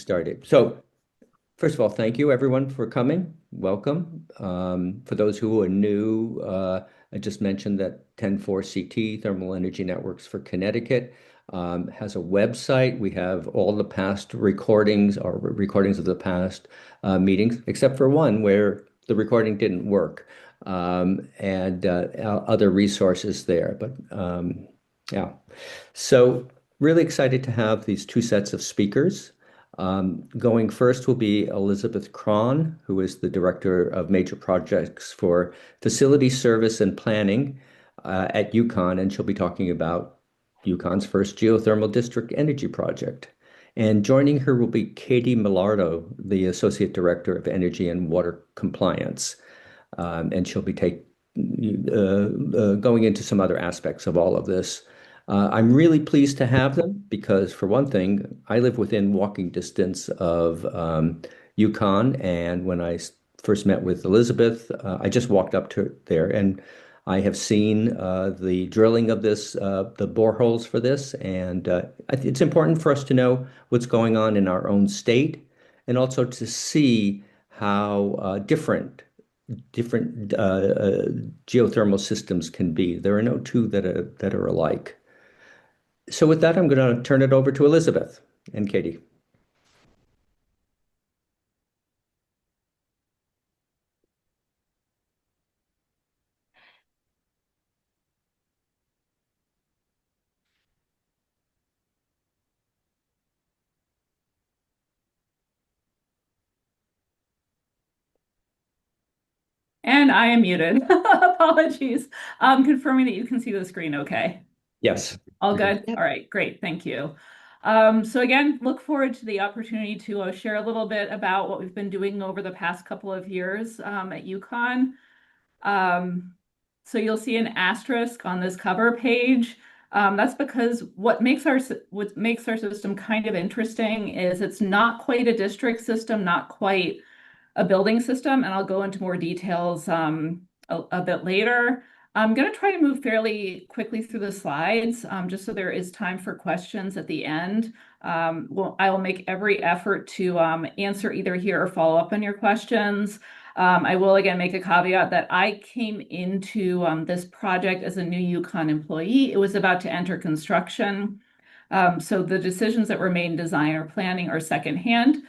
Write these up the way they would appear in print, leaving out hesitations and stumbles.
Started. So, first of all, thank you everyone for coming. Welcome. For those who are new, I just mentioned that 104CT, Thermal Energy Networks for Connecticut, has a website. We have all the past recordings or recordings of the past meetings, except for one where the recording didn't work, and other resources there. But yeah, so really excited to have these two sets of speakers. Going first will be Elizabeth Craun, who is the Director of Major Projects for Facility Service and Planning at UConn, and she'll be talking about UConn's first geothermal district energy project. And joining her will be Katie Milardo, the Associate Director of Energy and Water Compliance, and she'll be going into some other aspects of all of this. I'm really pleased to have them because, for one thing, I live within walking distance of UConn, and when I first met with Elizabeth, I just walked up to there, and I have seen the drilling of this, the boreholes for this, and it's important for us to know what's going on in our own state, and also to see how different geothermal systems can be. There are no two that are alike. So with that, I'm going to turn it over to Elizabeth and Katie. And I am muted. Apologies. Confirming that you can see the screen okay. Yes. All good? All right, great. Thank you. So again, look forward to the opportunity to share a little bit about what we've been doing over the past couple of years at UConn. So you'll see an asterisk on this cover page. That's because what makes our system kind of interesting is it's not quite a district system, not quite a building system, and I'll go into more details a bit later. I'm going to try to move fairly quickly through the slides, just so there is time for questions at the end. I will make every effort to answer either here or follow up on your questions. I will again make a caveat that I came into this project as a new UConn employee. It was about to enter construction. So the decisions that were made in design or planning are secondhand.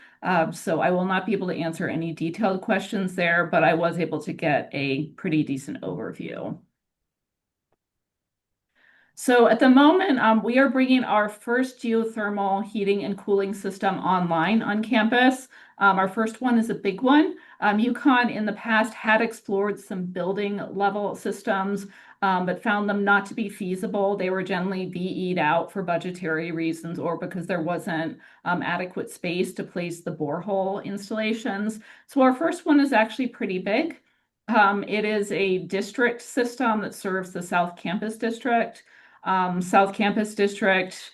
So I will not be able to answer any detailed questions there, but I was able to get a pretty decent overview. So at the moment, we are bringing our first geothermal heating and cooling system online on campus. Our first one is a big one. UConn in the past had explored some building level systems, but found them not to be feasible. They were generally VE'd out for budgetary reasons or because there wasn't adequate space to place the borehole installations. So our first one is actually pretty big. It is a district system that serves the South Campus District. South Campus District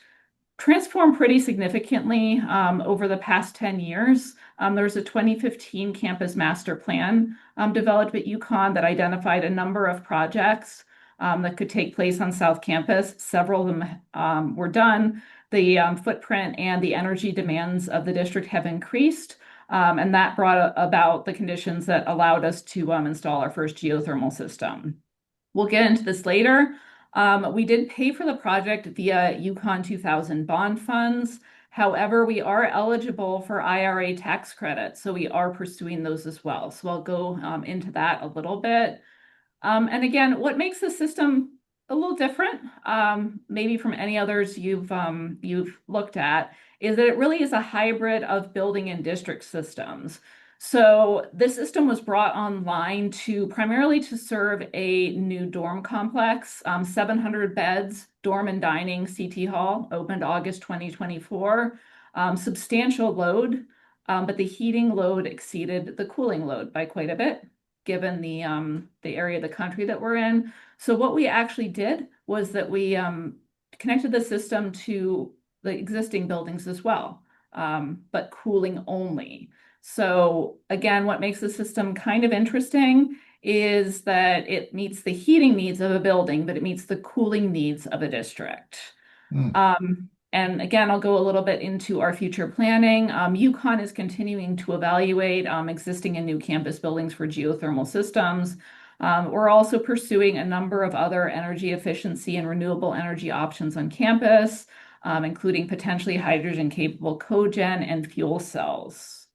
transformed pretty significantly over the past 10 years. There's a 2015 campus master plan developed at UConn that identified a number of projects that could take place on South Campus. Several of them were done. The footprint and the energy demands of the district have increased, and that brought about the conditions that allowed us to install our first geothermal system. We'll get into this later. We did pay for the project via UConn 2000 bond funds. However, we are eligible for IRA tax credits, so we are pursuing those as well. So I'll go into that a little bit. And again, what makes the system a little different, maybe from any others you've looked at, is that it really is a hybrid of building and district systems. So this system was brought online primarily to serve a new dorm complex, 700 beds, dorm and dining, CT Hall, opened August 2024. Substantial load, but the heating load exceeded the cooling load by quite a bit, given the area of the country that we're in. So what we actually did was that we connected the system to the existing buildings as well, but cooling only. So again, what makes the system kind of interesting is that it meets the heating needs of a building, but it meets the cooling needs of a district. And again, I'll go a little bit into our future planning. UConn is continuing to evaluate existing and new campus buildings for geothermal systems. We're also pursuing a number of other energy efficiency and renewable energy options on campus, including potentially hydrogen-capable cogen and fuel cells.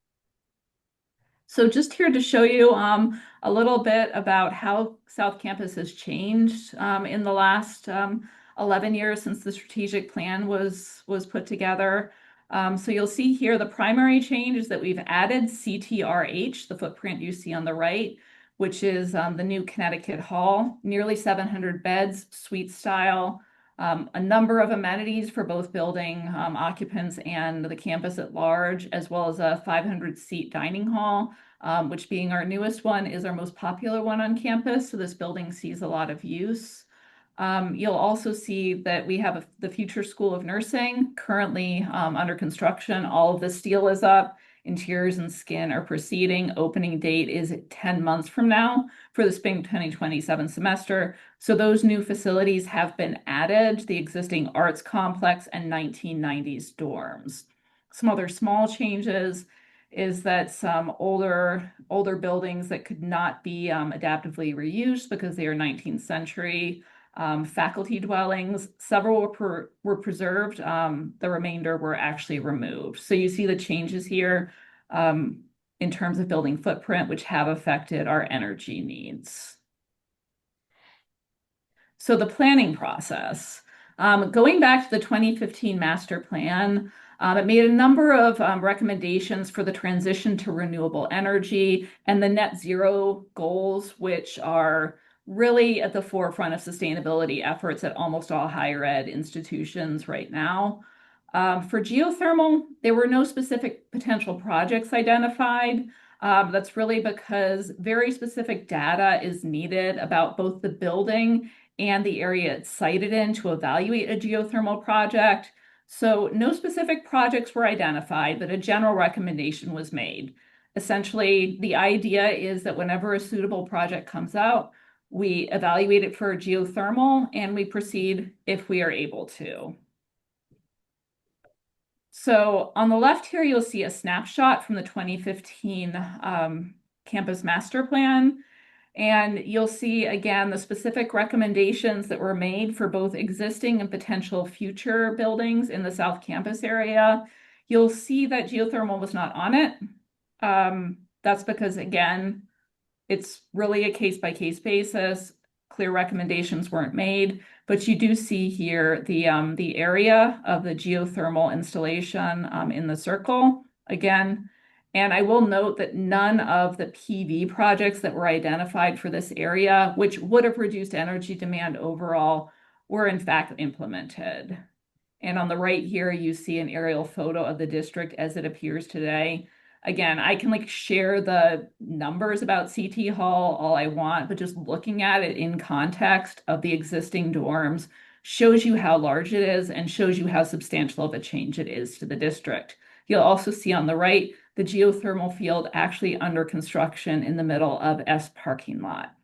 So just here to show you a little bit about how South Campus has changed in the last 11 years since the strategic plan was put together. So you'll see here the primary change is that we've added CTRH, the footprint you see on the right, which is the new Connecticut Hall, nearly 700 beds, suite style, a number of amenities for both building occupants and the campus at large, as well as a 500-seat dining hall, which being our newest one is our most popular one on campus. So this building sees a lot of use. You'll also see that we have the future School of Nursing currently under construction. All of the steel is up. Interiors and skin are proceeding. Opening date is 10 months from now for the spring 2027 semester. So those new facilities have been added, the existing arts complex and 1990s dorms. Some other small changes is that some older buildings that could not be adaptively reused because they are 19th century faculty dwellings. Several were preserved. The remainder were actually removed. So you see the changes here in terms of building footprint, which have affected our energy needs. So the planning process. Going back to the 2015 master plan, it made a number of recommendations for the transition to renewable energy and the net zero goals, which are really at the forefront of sustainability efforts at almost all higher ed institutions right now. For geothermal, there were no specific potential projects identified. That's really because very specific data is needed about both the building and the area it's sited in to evaluate a geothermal project. So no specific projects were identified, but a general recommendation was made. Essentially, the idea is that whenever a suitable project comes out, we evaluate it for geothermal and we proceed if we are able to. So on the left here, you'll see a snapshot from the 2015 campus master plan. And you'll see, again, the specific recommendations that were made for both existing and potential future buildings in the South Campus area. You'll see that geothermal was not on it. That's because, again, it's really a case-by-case basis. Clear recommendations weren't made, but you do see here the area of the geothermal installation in the circle. Again, and I will note that none of the PV projects that were identified for this area, which would have reduced energy demand overall, were in fact implemented. And on the right here, you see an aerial photo of the district as it appears today. Again, I can share the numbers about CT Hall all I want, but just looking at it in context of the existing dorms shows you how large it is and shows you how substantial of a change it is to the district. You'll also see on the right the geothermal field actually under construction in the middle of S parking lot.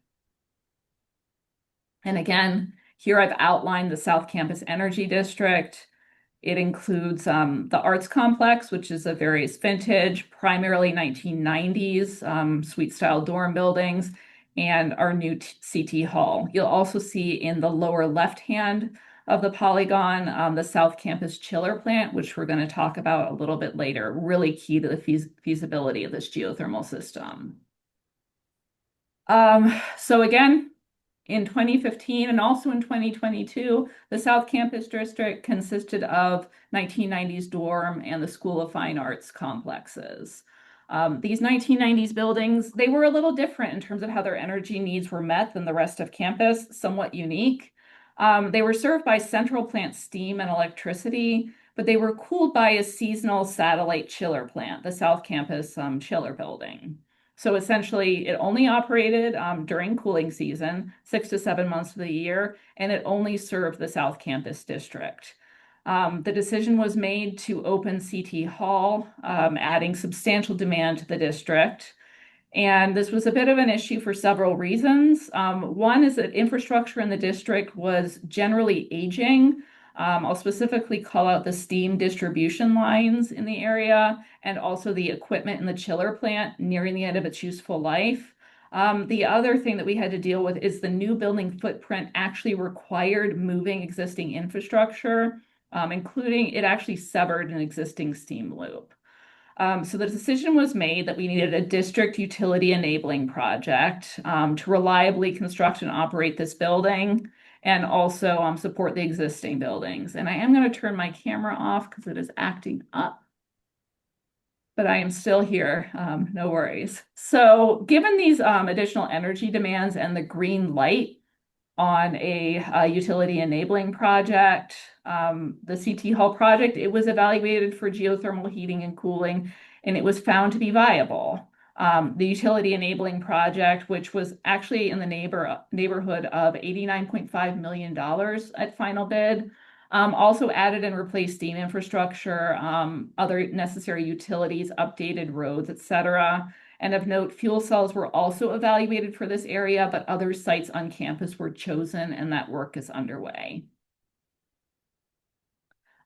And again, here I've outlined the South Campus Energy District. It includes the Arts Complex, which is a various vintage, primarily 1990s suite style dorm buildings, and our new CT Hall. You'll also see in the lower left hand of the polygon, the South Campus chiller plant, which we're going to talk about a little bit later, really key to the feasibility of this geothermal system. So again, in 2015 and also in 2022, the South Campus District consisted of 1990s dorm and the School of Fine Arts complexes. These 1990s buildings, they were a little different in terms of how their energy needs were met than the rest of campus, somewhat unique. They were served by central plant steam and electricity, but they were cooled by a seasonal satellite chiller plant, the South Campus chiller building. So essentially, it only operated during cooling season, 6 to 7 months of the year, and it only served the South Campus district. The decision was made to open CT Hall, adding substantial demand to the district. And this was a bit of an issue for several reasons. One is that infrastructure in the district was generally aging. I'll specifically call out the steam distribution lines in the area and also the equipment in the chiller plant nearing the end of its useful life. The other thing that we had to deal with is the new building footprint actually required moving existing infrastructure, including it actually severed an existing steam loop. So the decision was made that we needed a district utility enabling project to reliably construct and operate this building and also support the existing buildings. And I am going to turn my camera off because it is acting up, but I am still here, no worries. So given these additional energy demands and the green light on a utility enabling project, the CT Hall project, it was evaluated for geothermal heating and cooling, and it was found to be viable. The utility enabling project, which was actually in the neighborhood of $89.5 million at final bid, also added and replaced steam infrastructure, other necessary utilities, updated roads, etc. And of note, fuel cells were also evaluated for this area, but other sites on campus were chosen, and that work is underway.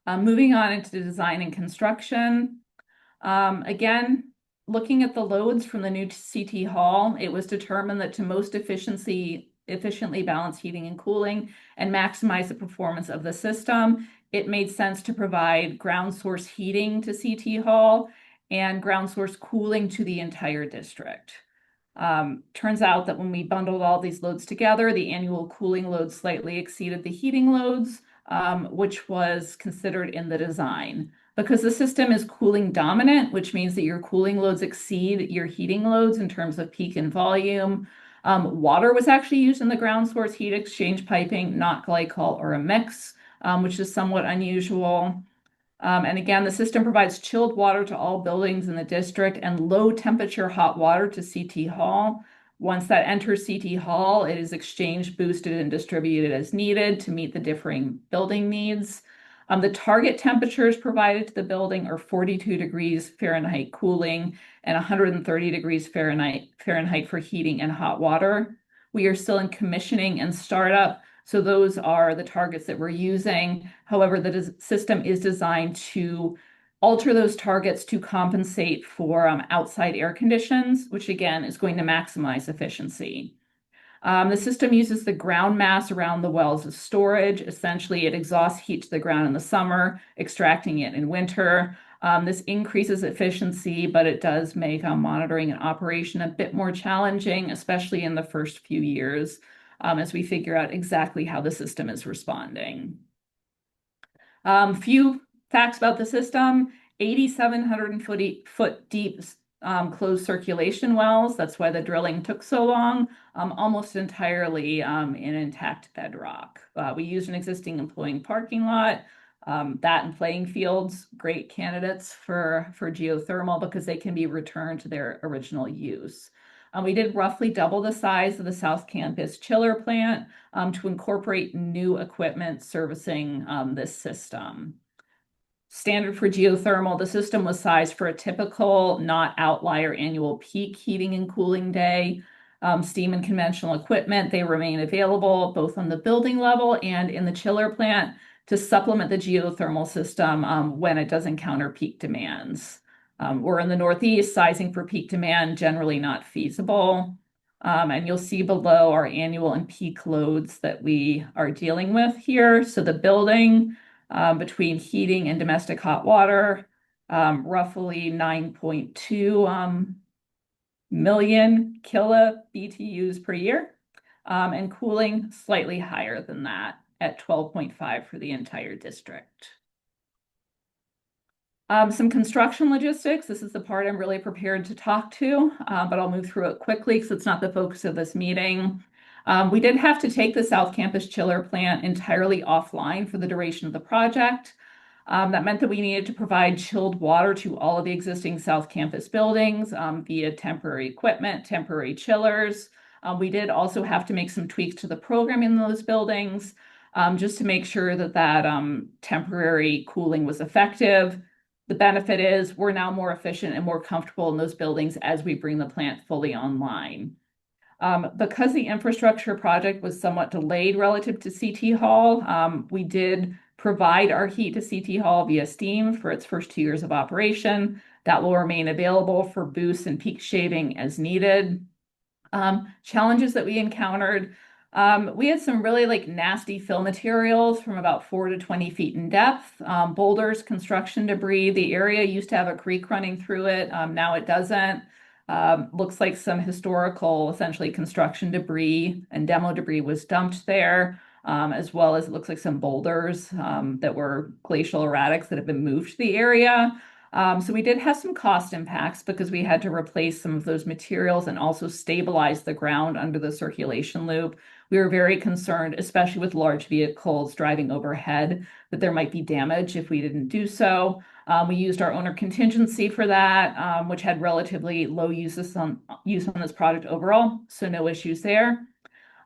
Moving on into design and construction. Again, looking at the loads from the new CT Hall, it was determined that to most efficiently balance heating and cooling and maximize the performance of the system, it made sense to provide ground source heating to CT Hall and ground source cooling to the entire district. Turns out that when we bundled all these loads together, the annual cooling load slightly exceeded the heating loads, which was considered in the design. Because the system is cooling dominant, which means that your cooling loads exceed your heating loads in terms of peak and volume. Water was actually used in the ground source heat exchange piping, not glycol or a mix, which is somewhat unusual. And again, the system provides chilled water to all buildings in the district and low temperature hot water to CT Hall. Once that enters CT Hall, it is exchanged, boosted, and distributed as needed to meet the differing building needs. The target temperatures provided to the building are 42 degrees Fahrenheit cooling and 130 degrees Fahrenheit for heating and hot water. We are still in commissioning and startup, so those are the targets that we're using. However, the system is designed to alter those targets to compensate for outside air conditions, which again is going to maximize efficiency. The system uses the ground mass around the wells as storage. Essentially, it exhausts heat to the ground in the summer, extracting it in winter. This increases efficiency, but it does make monitoring and operation a bit more challenging, especially in the first few years, as we figure out exactly how the system is responding. Few facts about the system: 8,700-foot deep closed circulation wells. That's why the drilling took so long, almost entirely in intact bedrock. We used an existing employing parking lot, that and playing fields, great candidates for geothermal because they can be returned to their original use. We did roughly double the size of the South Campus chiller plant to incorporate new equipment servicing this system. Standard for geothermal, the system was sized for a typical, not outlier annual peak heating and cooling day. Steam and conventional equipment, they remain available both on the building level and in the chiller plant to supplement the geothermal system when it does encounter peak demands. We're in the Northeast, sizing for peak demand generally not feasible. And you'll see below our annual and peak loads that we are dealing with here. So the building, between heating and domestic hot water, roughly 9.2 million kilo-BTUs per year, and cooling slightly higher than that at 12.5 for the entire district. Some construction logistics. This is the part I'm really prepared to talk to, but I'll move through it quickly because it's not the focus of this meeting. We did have to take the South Campus chiller plant entirely offline for the duration of the project. That meant that we needed to provide chilled water to all of the existing South Campus buildings via temporary equipment, temporary chillers. We did also have to make some tweaks to the programming in those buildings just to make sure that temporary cooling was effective. The benefit is we're now more efficient and more comfortable in those buildings as we bring the plant fully online. Because the infrastructure project was somewhat delayed relative to CT Hall, we did provide our heat to CT Hall via steam for its first 2 years of operation. That will remain available for boost and peak shaving as needed. Challenges that we encountered. We had some really like nasty fill materials from about 4 to 20 feet in depth, boulders, construction debris. The area used to have a creek running through it. Now it doesn't. Looks like some historical, essentially construction debris and demo debris was dumped there, as well as it looks like some boulders that were glacial erratics that have been moved to the area. So we did have some cost impacts because we had to replace some of those materials and also stabilize the ground under the circulation loop. We were very concerned, especially with large vehicles driving overhead, that there might be damage if we didn't do so. We used our owner contingency for that, which had relatively low use on this project overall, so no issues there.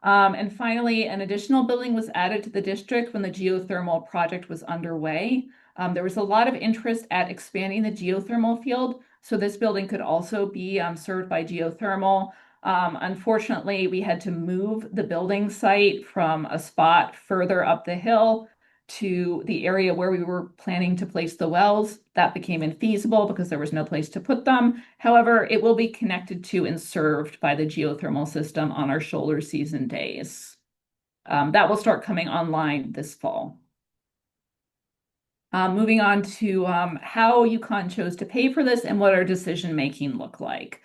And finally, an additional building was added to the district when the geothermal project was underway. There was a lot of interest at expanding the geothermal field, so this building could also be served by geothermal. Unfortunately, we had to move the building site from a spot further up the hill to the area where we were planning to place the wells. That became infeasible because there was no place to put them. However, it will be connected to and served by the geothermal system on our shoulder season days. That will start coming online this fall. Moving on to how UConn chose to pay for this and what our decision-making looked like.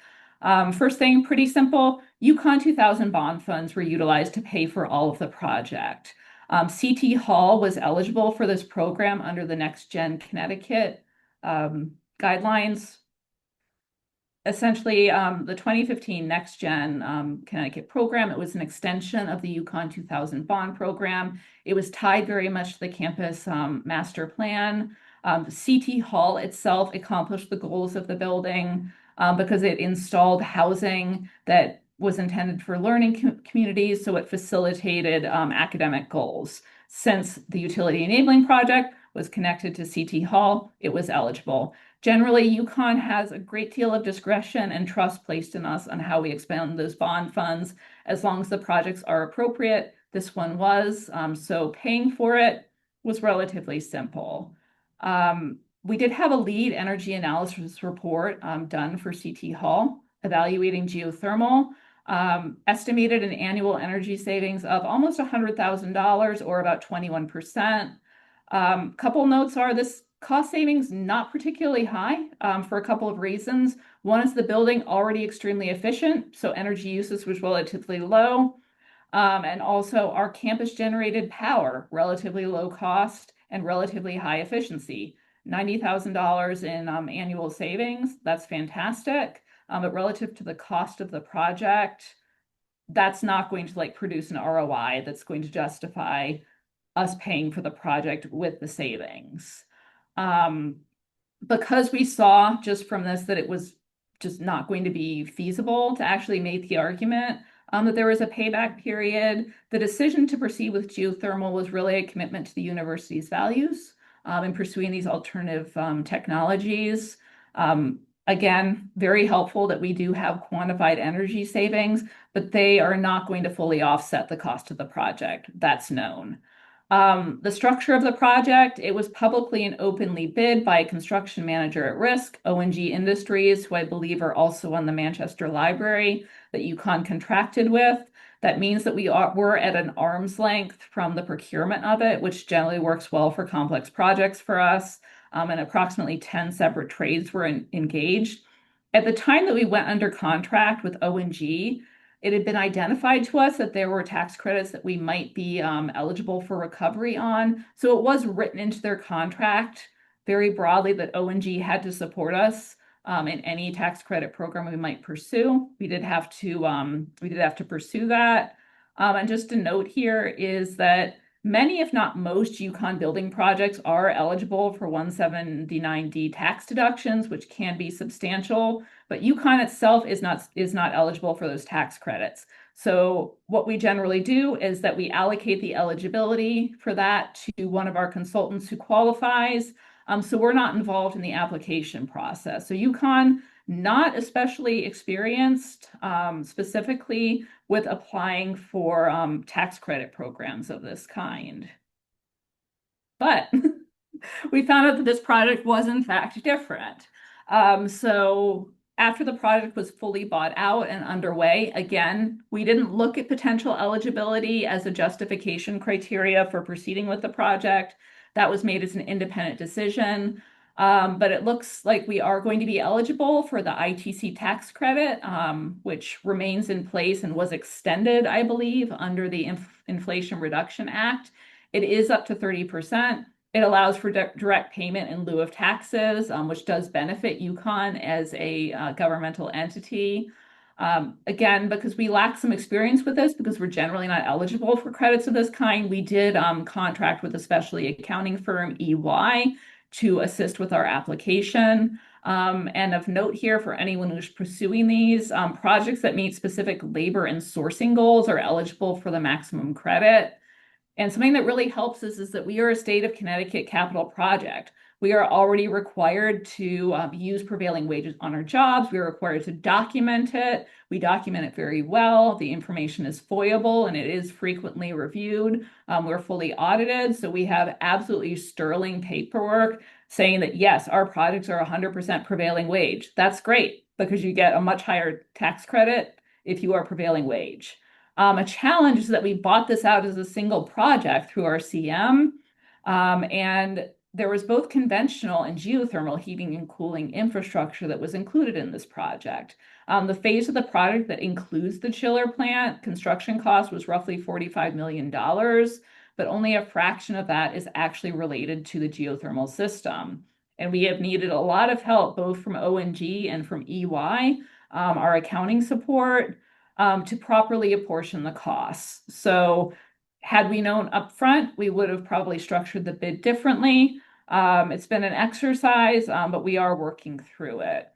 First thing, pretty simple. UConn 2000 bond funds were utilized to pay for all of the project. CT Hall was eligible for this program under the Next Gen Connecticut guidelines. Essentially, the 2015 Next Gen Connecticut program, it was an extension of the UConn 2000 bond program. It was tied very much to the campus master plan. CT Hall itself accomplished the goals of the building because it installed housing that was intended for learning communities, so it facilitated academic goals. Since the utility enabling project was connected to CT Hall, it was eligible. Generally, UConn has a great deal of discretion and trust placed in us on how we expend those bond funds, as long as the projects are appropriate. This one was, so paying for it was relatively simple. We did have a lead energy analysis report done for CT Hall, evaluating geothermal, estimated an annual energy savings of almost $100,000 or about 21%. Couple notes are this cost savings not particularly high for a couple of reasons. One is the building already extremely efficient, so energy usage was relatively low. And also our campus generated power, relatively low cost and relatively high efficiency. $90,000 in annual savings, that's fantastic. But relative to the cost of the project, that's not going to like produce an ROI that's going to justify us paying for the project with the savings. Because we saw just from this that it was just not going to be feasible to actually make the argument that there was a payback period, the decision to proceed with geothermal was really a commitment to the university's values in pursuing these alternative technologies. Again, very helpful that we do have quantified energy savings, but they are not going to fully offset the cost of the project. That's known. The structure of the project, it was publicly and openly bid by a construction manager at risk, O&G Industries, who I believe are also on the Manchester Library that UConn contracted with. That means that we're at an arm's length from the procurement of it, which generally works well for complex projects for us. And approximately 10 separate trades were engaged. At the time that we went under contract with O&G, it had been identified to us that there were tax credits that we might be eligible for recovery on. So it was written into their contract very broadly that O&G had to support us in any tax credit program we might pursue. We did have to pursue that. And just a note here is that many, if not most, UConn building projects are eligible for 179D tax deductions, which can be substantial, but UConn itself is not eligible for those tax credits. So what we generally do is that we allocate the eligibility for that to one of our consultants who qualifies. So we're not involved in the application process. So UConn, not especially experienced specifically with applying for tax credit programs of this kind. But we found out that this project was in fact different. So after the project was fully bought out and underway, again, we didn't look at potential eligibility as a justification criteria for proceeding with the project. That was made as an independent decision. But it looks like we are going to be eligible for the ITC tax credit, which remains in place and was extended, I believe, under the Inflation Reduction Act. It is up to 30%. It allows for direct payment in lieu of taxes, which does benefit UConn as a governmental entity. Again, because we lack some experience with this, because we're generally not eligible for credits of this kind, we did contract with a specialty accounting firm, EY, to assist with our application. And of note here for anyone who's pursuing these, projects that meet specific labor and sourcing goals are eligible for the maximum credit. And something that really helps us is that we are a state of Connecticut capital project. We are already required to use prevailing wages on our jobs. We are required to document it. We document it very well. The information is FOIable and it is frequently reviewed. We're fully audited. So we have absolutely sterling paperwork saying that, yes, our projects are 100% prevailing wage. That's great because you get a much higher tax credit if you are prevailing wage. A challenge is that we bought this out as a single project through our CM, and there was both conventional and geothermal heating and cooling infrastructure that was included in this project. The phase of the project that includes the chiller plant construction cost was roughly $45 million, but only a fraction of that is actually related to the geothermal system. And we have needed a lot of help both from ONG and from EY, our accounting support, to properly apportion the costs. So had we known upfront, we would have probably structured the bid differently. It's been an exercise, but we are working through it.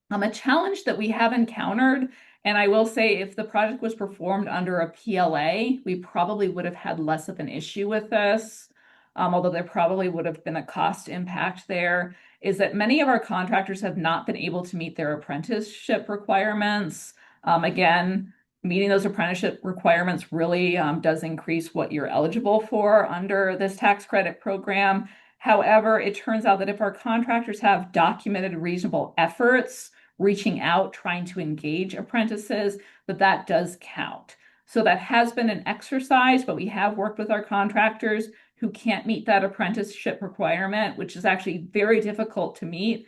A challenge that we have encountered, and I will say if the project was performed under a PLA, we probably would have had less of an issue with this, although there probably would have been a cost impact there, is that many of our contractors have not been able to meet their apprenticeship requirements. Again, meeting those apprenticeship requirements really does increase what you're eligible for under this tax credit program. However, it turns out that if our contractors have documented reasonable efforts, reaching out, trying to engage apprentices, that does count. So that has been an exercise, but we have worked with our contractors who can't meet that apprenticeship requirement, which is actually very difficult to meet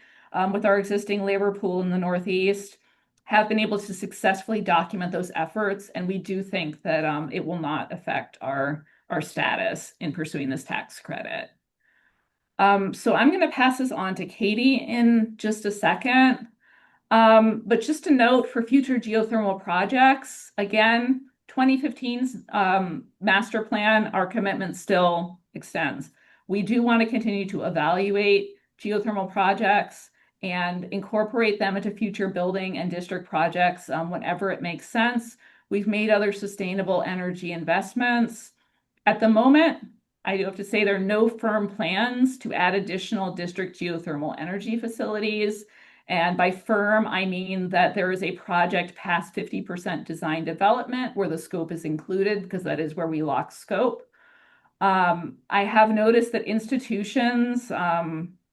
with our existing labor pool in the Northeast, have been able to successfully document those efforts. And we do think that it will not affect our status in pursuing this tax credit. So I'm going to pass this on to Katie in just a second. But just a note for future geothermal projects, again, 2015's master plan, our commitment still extends. We do want to continue to evaluate geothermal projects and incorporate them into future building and district projects whenever it makes sense. We've made other sustainable energy investments. At the moment, I do have to say there are no firm plans to add additional district geothermal energy facilities. And by firm, I mean that there is a project past 50% design development where the scope is included, because that is where we lock scope. I have noticed that institutions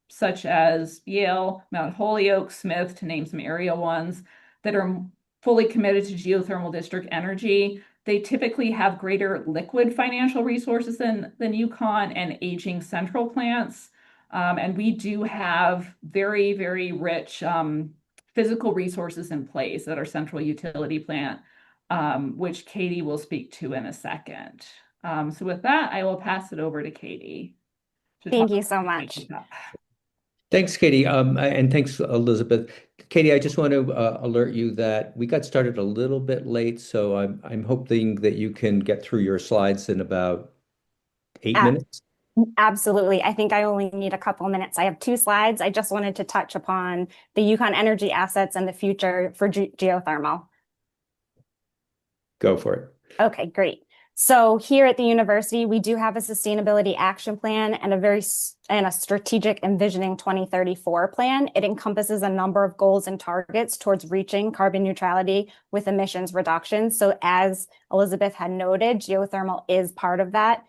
such as Yale, Mount Holyoke, Smith, to name some area ones, that are fully committed to geothermal district energy, they typically have greater liquid financial resources than UConn and aging central plants. And we do have very, very rich physical resources in place at our central utility plant, which Katie will speak to in a second. So with that, I will pass it over to Katie. Thank you so much. Thanks, Katie. And thanks, Elizabeth. Katie, I just want to alert you that we got started a little bit late, so I'm hoping that you can get through your slides in about 8 minutes. Absolutely. I think I only need a couple minutes. I have 2 slides. I just wanted to touch upon the UConn energy assets and the future for geothermal. Go for it. Okay, great. So here at the university, we do have a sustainability action plan and a strategic envisioning 2034 plan. It encompasses a number of goals and targets towards reaching carbon neutrality with emissions reduction. So as Elizabeth had noted, geothermal is part of that.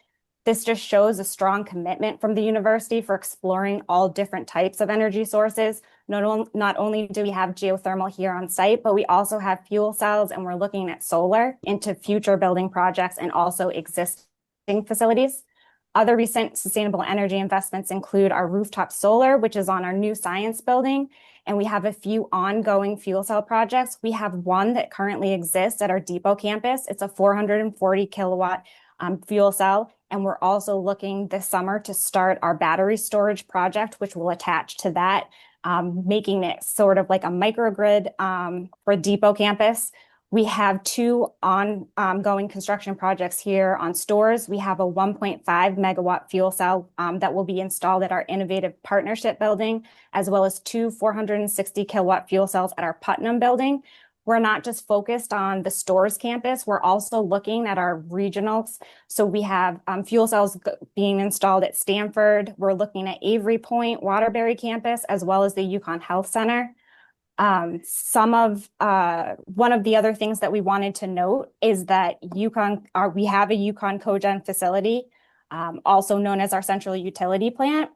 This just shows a strong commitment from the university for exploring all different types of energy sources. Not only do we have geothermal here on site, but we also have fuel cells, and we're looking at solar into future building projects and also existing facilities. Other recent sustainable energy investments include our rooftop solar, which is on our new science building, and we have a few ongoing fuel cell projects. We have one that currently exists at our Depot campus. It's a 440 kilowatt fuel cell, and we're also looking this summer to start our battery storage project, which will attach to that, making it sort of like a microgrid for Depot campus. We have two ongoing construction projects here on stores. We have a 1.5 megawatt fuel cell that will be installed at our innovative partnership building, as well as two 460 kilowatt fuel cells at our Putnam building. We're not just focused on the stores campus, we're also looking at our regionals. So we have fuel cells being installed at Stanford. We're looking at Avery Point, Waterbury campus, as well as the UConn Health Center. One of the other things that we wanted to note is that we have a UConn cogen facility, also known as our central utility plant.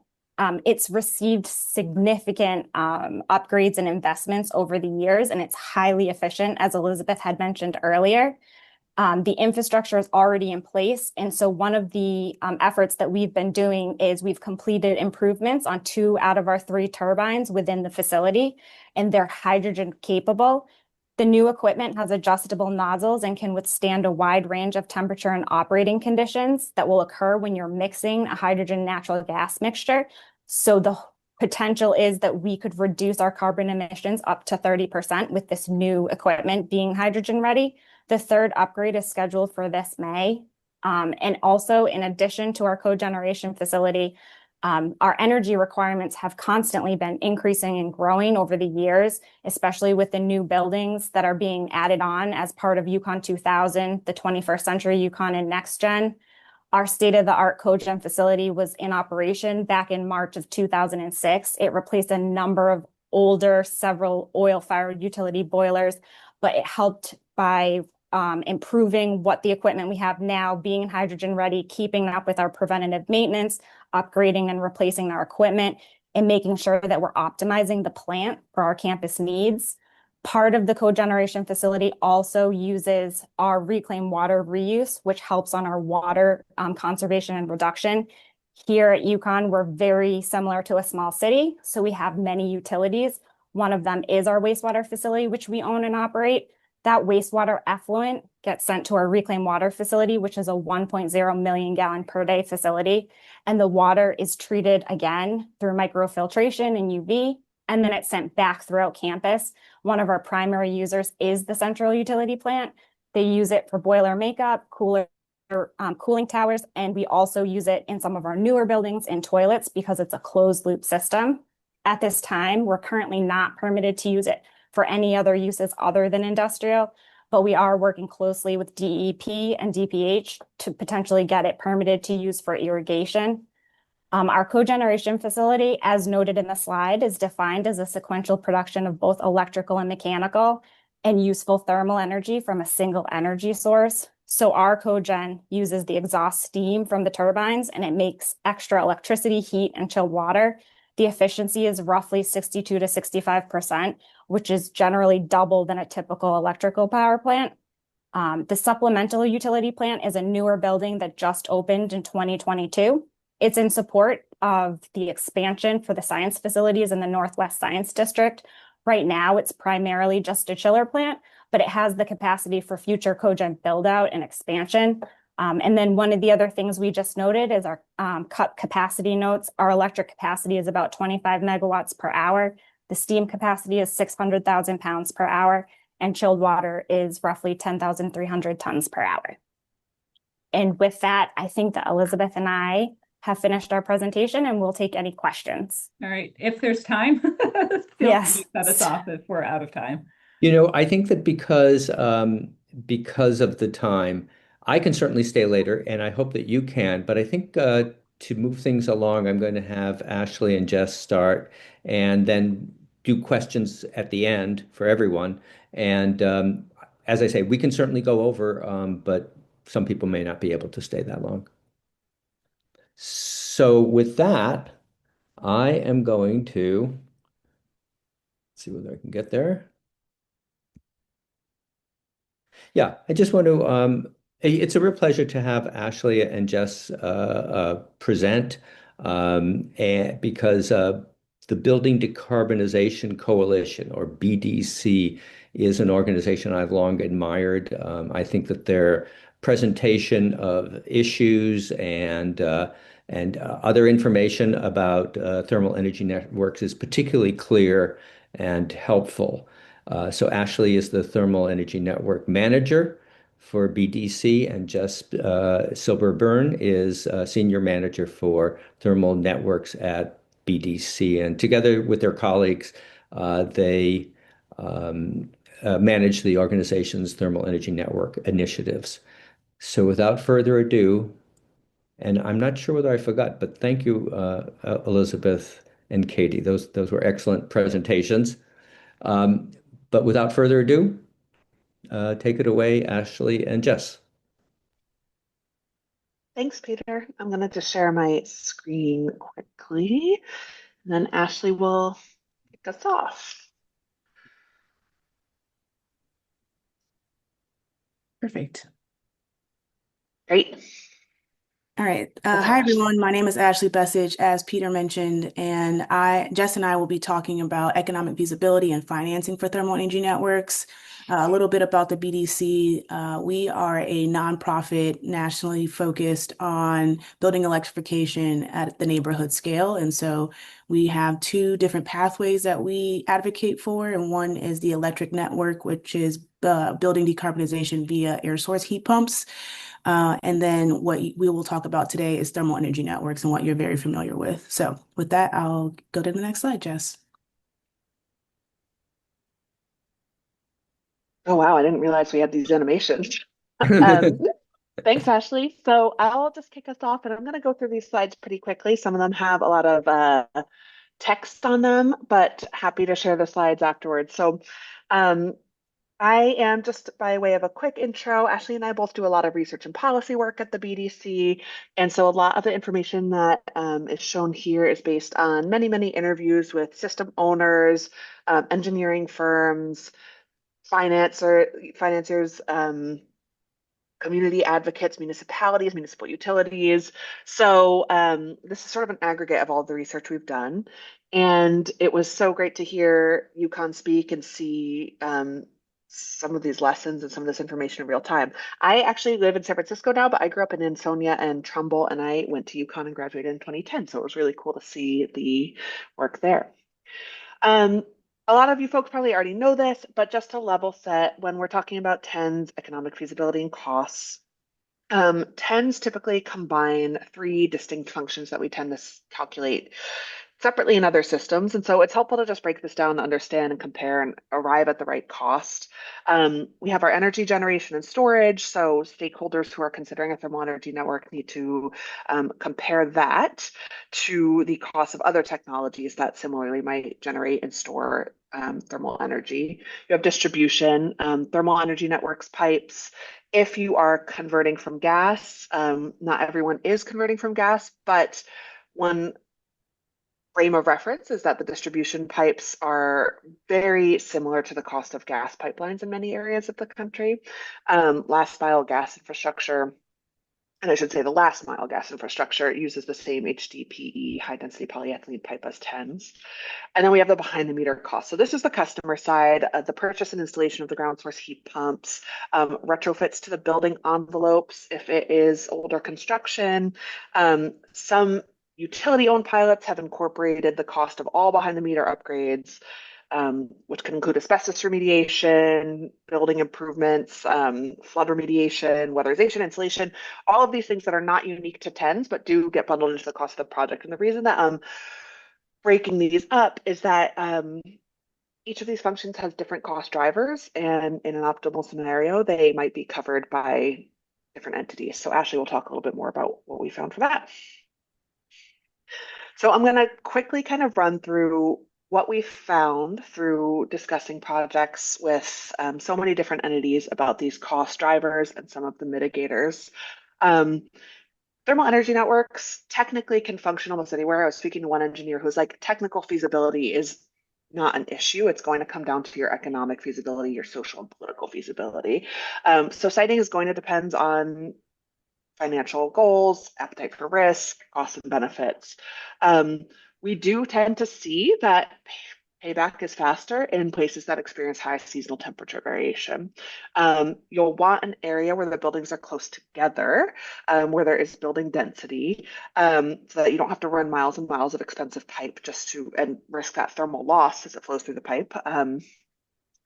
It's received significant upgrades and investments over the years, and it's highly efficient, as Elizabeth had mentioned earlier. The infrastructure is already in place. And so one of the efforts that we've been doing is we've completed improvements on 2 out of our 3 turbines within the facility, and they're hydrogen capable. The new equipment has adjustable nozzles and can withstand a wide range of temperature and operating conditions that will occur when you're mixing a hydrogen natural gas mixture. So the potential is that we could reduce our carbon emissions up to 30% with this new equipment being hydrogen ready. The third upgrade is scheduled for this May. And also, in addition to our cogeneration facility, our energy requirements have constantly been increasing and growing over the years, especially with the new buildings that are being added on as part of UConn 2000, the 21st Century UConn and NextGen. Our state-of-the-art cogen facility was in operation back in March of 2006. It replaced a number of older, several oil-fired utility boilers, but it helped by improving what the equipment we have now, being hydrogen ready, keeping up with our preventative maintenance, upgrading and replacing our equipment, and making sure that we're optimizing the plant for our campus needs. Part of the cogeneration facility also uses our reclaimed water reuse, which helps on our water conservation and reduction. Here at UConn, we're very similar to a small city, so we have many utilities. One of them is our wastewater facility, which we own and operate. That wastewater effluent gets sent to our reclaimed water facility, which is a 1.0 million gallon per day facility. And the water is treated again through microfiltration and UV, and then it's sent back throughout campus. One of our primary users is the central utility plant. They use it for boiler makeup, cooling towers, and we also use it in some of our newer buildings in toilets because it's a closed loop system. At this time, we're currently not permitted to use it for any other uses other than industrial, but we are working closely with DEP and DPH to potentially get it permitted to use for irrigation. Our cogeneration facility, as noted in the slide, is defined as a sequential production of both electrical and mechanical and useful thermal energy from a single energy source. So our cogen uses the exhaust steam from the turbines, and it makes extra electricity, heat, and chilled water. The efficiency is roughly 62 to 65%, which is generally double than a typical electrical power plant. The supplemental utility plant is a newer building that just opened in 2022. It's in support of the expansion for the science facilities in the Northwest Science District. Right now, it's primarily just a chiller plant, but it has the capacity for future cogen build out and expansion. And then one of the other things we just noted is our capacity notes. Our electric capacity is about 25 megawatts per hour. The steam capacity is 600,000 pounds per hour, and chilled water is roughly 10,300 tons per hour. And with that, I think that Elizabeth and I have finished our presentation, and we'll take any questions. All right, if there's time, feel Yes. free to cut us off if we're out of time. I think that because of the time, I can certainly stay later, and I hope that you can. But I think to move things along, I'm going to have Ashley and Jess start, and then do questions at the end for everyone. And as I say, we can certainly go over, but some people may not be able to stay that long. So with that, I am going to see whether I can get there. Yeah, I just want to, it's a real pleasure to have Ashley and Jess present and because the Building Decarbonization Coalition, or BDC, is an organization I've long admired. I think that their presentation of issues and other information about thermal energy networks is particularly clear and helpful. So Ashley is the Thermal Energy Network Manager for BDC, and Jess Silberburn is Senior Manager for Thermal Networks at BDC. And together with their colleagues, they manage the organization's thermal energy network initiatives. So without further ado, and I'm not sure whether I forgot, but thank you, Elizabeth and Katie. Those were excellent presentations. Um, but without further ado, take it away, Ashley and Jess. Thanks, Peter. I'm going to just share my screen quickly, and then Ashley will kick us off. Perfect. Great. All right. That's Hi, Ashley. everyone. My name is Ashley Bessage, as Peter mentioned, and Jess and I will be talking about economic feasibility and financing for thermal energy networks. A little bit about the BDC. We are a nonprofit nationally focused on building electrification at the neighborhood scale. And so we have two different pathways that we advocate for. And one is the electric network, which is building decarbonization via air source heat pumps. And then what we will talk about today is thermal energy networks and what you're very familiar with. So with that, I'll go to the next slide, Jess. Oh, wow. I didn't realize we had these animations. Um, Thanks, Ashley. So I'll just kick us off, and I'm going to go through these slides pretty quickly. Some of them have a lot of text on them, but happy to share the slides afterwards. So um, I am, just by way of a quick intro, Ashley and I both do a lot of research and policy work at the BDC. And so a lot of the information that is shown here is based on many, many interviews with system owners, engineering firms, financiers, community advocates, municipalities, municipal utilities. So this is sort of an aggregate of all the research we've done. And it was so great to hear UConn speak and see some of these lessons and some of this information in real time. I actually live in San Francisco now, but I grew up in Ansonia and Trumbull, and I went to UConn and graduated in 2010. So it was really cool to see the work there. Um, a lot of you folks probably already know this, but just to level set, when we're talking about TENS, economic feasibility and costs, TENS typically combine three distinct functions that we tend to calculate separately in other systems. And so it's helpful to just break this down to understand and compare and arrive at the right cost. We have our energy generation and storage. So stakeholders who are considering a thermal energy network need to compare that to the cost of other technologies that similarly might generate and store thermal energy. You have distribution, thermal energy networks, pipes. If you are converting from gas, not everyone is converting from gas, but one frame of reference is that the distribution pipes are very similar to the cost of gas pipelines in many areas of the country. Last mile gas infrastructure, and I should say the last mile gas infrastructure, uses the same HDPE, high density polyethylene pipe as TENS. And then we have the behind the meter cost. So this is the customer side, the purchase and installation of the ground source heat pumps, retrofits to the building envelopes if it is older construction. Some utility-owned pilots have incorporated the cost of all behind the meter upgrades, which can include asbestos remediation, building improvements, flood remediation, weatherization, insulation, all of these things that are not unique to TENS, but do get bundled into the cost of the project. And the reason that I'm breaking these up is that each of these functions has different cost drivers, and in an optimal scenario, they might be covered by different entities. So Ashley will talk a little bit more about what we found for that. So I'm going to quickly kind of run through what we found through discussing projects with so many different entities about these cost drivers and some of the mitigators. Thermal energy networks technically can function almost anywhere. I was speaking to one engineer who's like, technical feasibility is not an issue. It's going to come down to your economic feasibility, your social and political feasibility. So siting is going to depend on financial goals, appetite for risk, costs and benefits. We do tend to see that payback is faster in places that experience high seasonal temperature variation. You'll want an area where the buildings are close together, where there is building density, so that you don't have to run miles and miles of expensive pipe just to and risk that thermal loss as it flows through the pipe.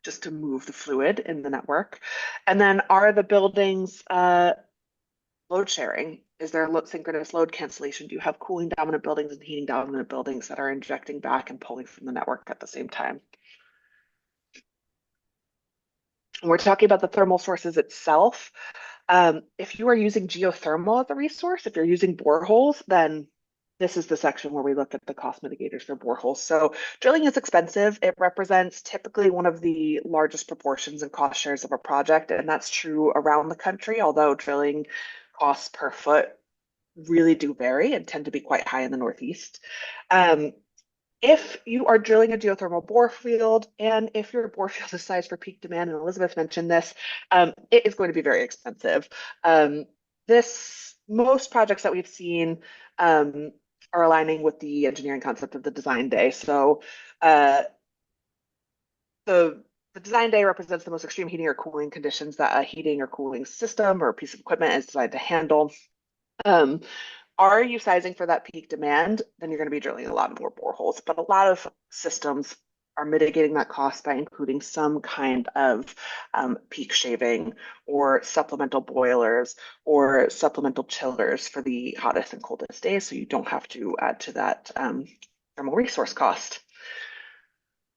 Just to move the fluid in the network. And then are the buildings load sharing? Is there synchronous load cancellation? Do you have cooling dominant buildings and heating dominant buildings that are injecting back and pulling from the network at the same time? And we're talking about the thermal sources itself. If you are using geothermal as a resource, if you're using boreholes, then this is the section where we look at the cost mitigators for boreholes. So drilling is expensive. It represents typically one of the largest proportions and cost shares of a project, and that's true around the country, although drilling costs per foot really do vary and tend to be quite high in the Northeast. If you are drilling a geothermal bore field, and if your bore field is sized for peak demand, and Elizabeth mentioned this, it is going to be very expensive. Most projects that we've seen are aligning with the engineering concept of the design day. So the design day represents the most extreme heating or cooling conditions that a heating or cooling system or a piece of equipment is designed to handle. Are you sizing for that peak demand? Then you're going to be drilling a lot more boreholes. But a lot of systems are mitigating that cost by including some kind of peak shaving or supplemental boilers or supplemental chillers for the hottest and coldest days, so you don't have to add to that thermal resource cost.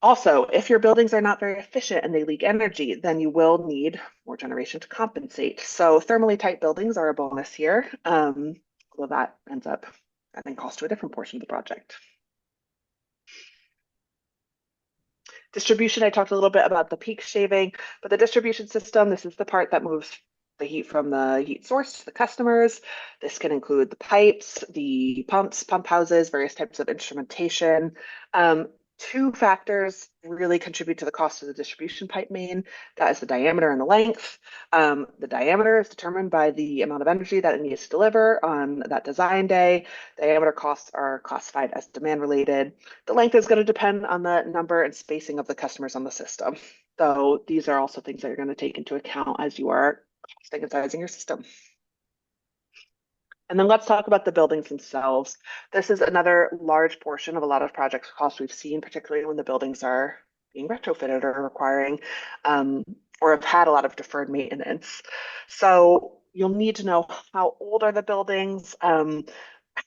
Also, if your buildings are not very efficient and they leak energy, then you will need more generation to compensate. So thermally tight buildings are a bonus here, although that ends up adding cost to a different portion of the project. Distribution, I talked a little bit about the peak shaving, but the distribution system, this is the part that moves the heat from the heat source to the customers. This can include the pipes, the pumps, pump houses, various types of instrumentation. Two factors really contribute to the cost of the distribution pipe main. That is the diameter and the length. The diameter is determined by the amount of energy that it needs to deliver on that design day. Diameter costs are classified as demand related. The length is going to depend on the number and spacing of the customers on the system. So these are also things that you're going to take into account as you are costing and sizing your system. And then let's talk about the buildings themselves. This is another large portion of a lot of project costs we've seen, particularly when the buildings are being retrofitted or requiring or have had a lot of deferred maintenance. So you'll need to know how old are the buildings,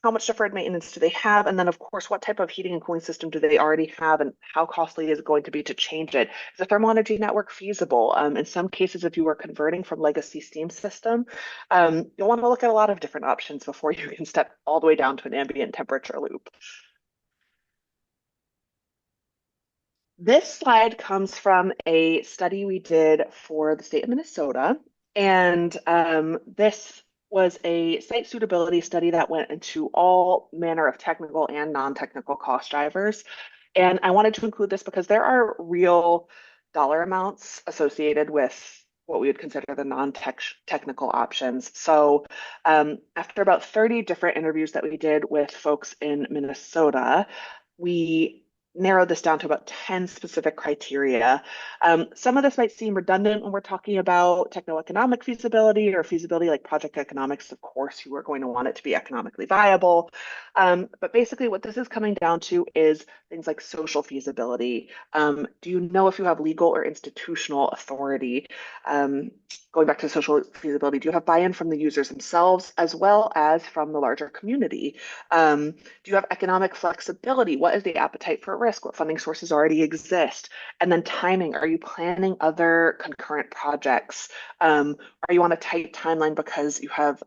how much deferred maintenance do they have? And then, of course, what type of heating and cooling system do they already have, and how costly is it going to be to change it? Is a thermal energy network feasible? In some cases, if you are converting from legacy steam system, you'll want to look at a lot of different options before you can step all the way down to an ambient temperature loop. This slide comes from a study we did for the state of Minnesota, and this was a site suitability study that went into all manner of technical and non-technical cost drivers. And I wanted to include this because there are real dollar amounts associated with what we would consider the non-technical options. So after about 30 different interviews that we did with folks in Minnesota, we narrowed this down to about 10 specific criteria. Some of this might seem redundant when we're talking about techno-economic feasibility or feasibility like project economics. Of course, you are going to want it to be economically viable. But basically what this is coming down to is things like social feasibility. Do you know if you have legal or institutional authority? Going back to social feasibility, do you have buy-in from the users themselves as well as from the larger community? Do you have economic flexibility? What is the appetite for risk? What funding sources already exist? And then timing. Are you planning other concurrent projects? Are you on a tight timeline because you have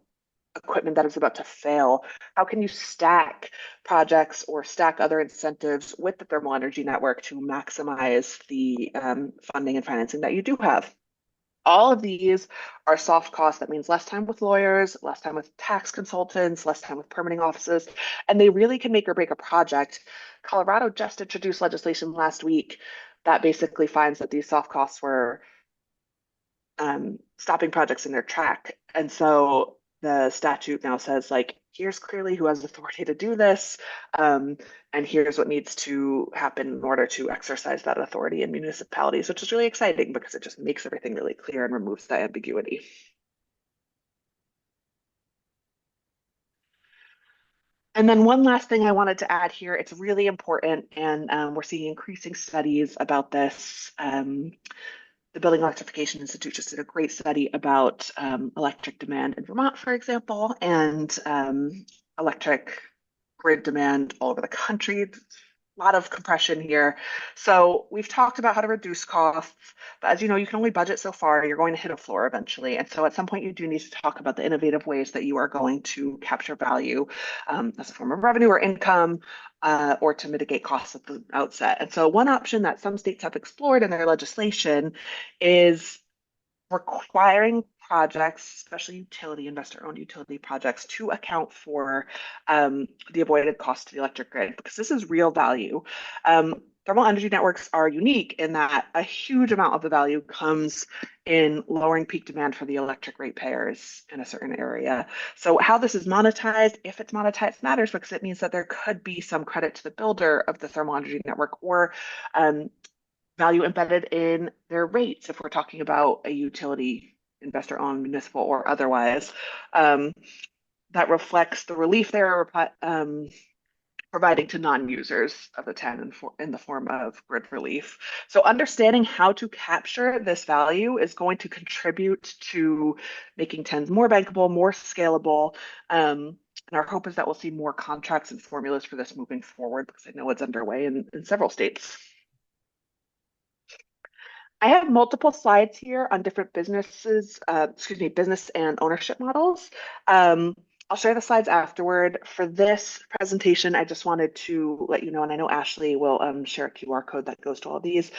equipment that is about to fail? How can you stack projects or stack other incentives with the thermal energy network to maximize the funding and financing that you do have? All of these are soft costs. That means less time with lawyers, less time with tax consultants, less time with permitting offices, and they really can make or break a project. Colorado just introduced legislation last week that basically finds that these soft costs were stopping projects in their track. And so the statute now says, like, here's clearly who has authority to do this, um, and here's what needs to happen in order to exercise that authority in municipalities, which is really exciting because it just makes everything really clear and removes that ambiguity. And then one last thing I wanted to add here, it's really important, and we're seeing increasing studies about this. The Building Electrification Institute just did a great study about electric demand in Vermont, for example, and electric grid demand all over the country. A lot of compression here. So we've talked about how to reduce costs, but as you know, you can only budget so far. You're going to hit a floor eventually. And so at some point, you do need to talk about the innovative ways that you are going to capture value as a form of revenue or income, or to mitigate costs at the outset. And so one option that some states have explored in their legislation is requiring projects, especially utility, investor-owned utility projects, to account for the avoided cost to the electric grid, because this is real value. Thermal energy networks are unique in that a huge amount of the value comes in lowering peak demand for the electric ratepayers in a certain area. So how this is monetized, if it's monetized, matters because it means that there could be some credit to the builder of the thermal energy network, or value embedded in their rates if we're talking about a utility, investor-owned, municipal, or otherwise, that reflects the relief they're providing to non-users of the TEN in the form of grid relief. So understanding how to capture this value is going to contribute to making TENs more bankable, more scalable. And our hope is that we'll see more contracts and formulas for this moving forward, because I know it's underway in several states. I have multiple slides here on different businesses, business and ownership models. I'll share the slides afterward. For this presentation, I just wanted to let you know, and I know Ashley will share a QR code that goes to all of these,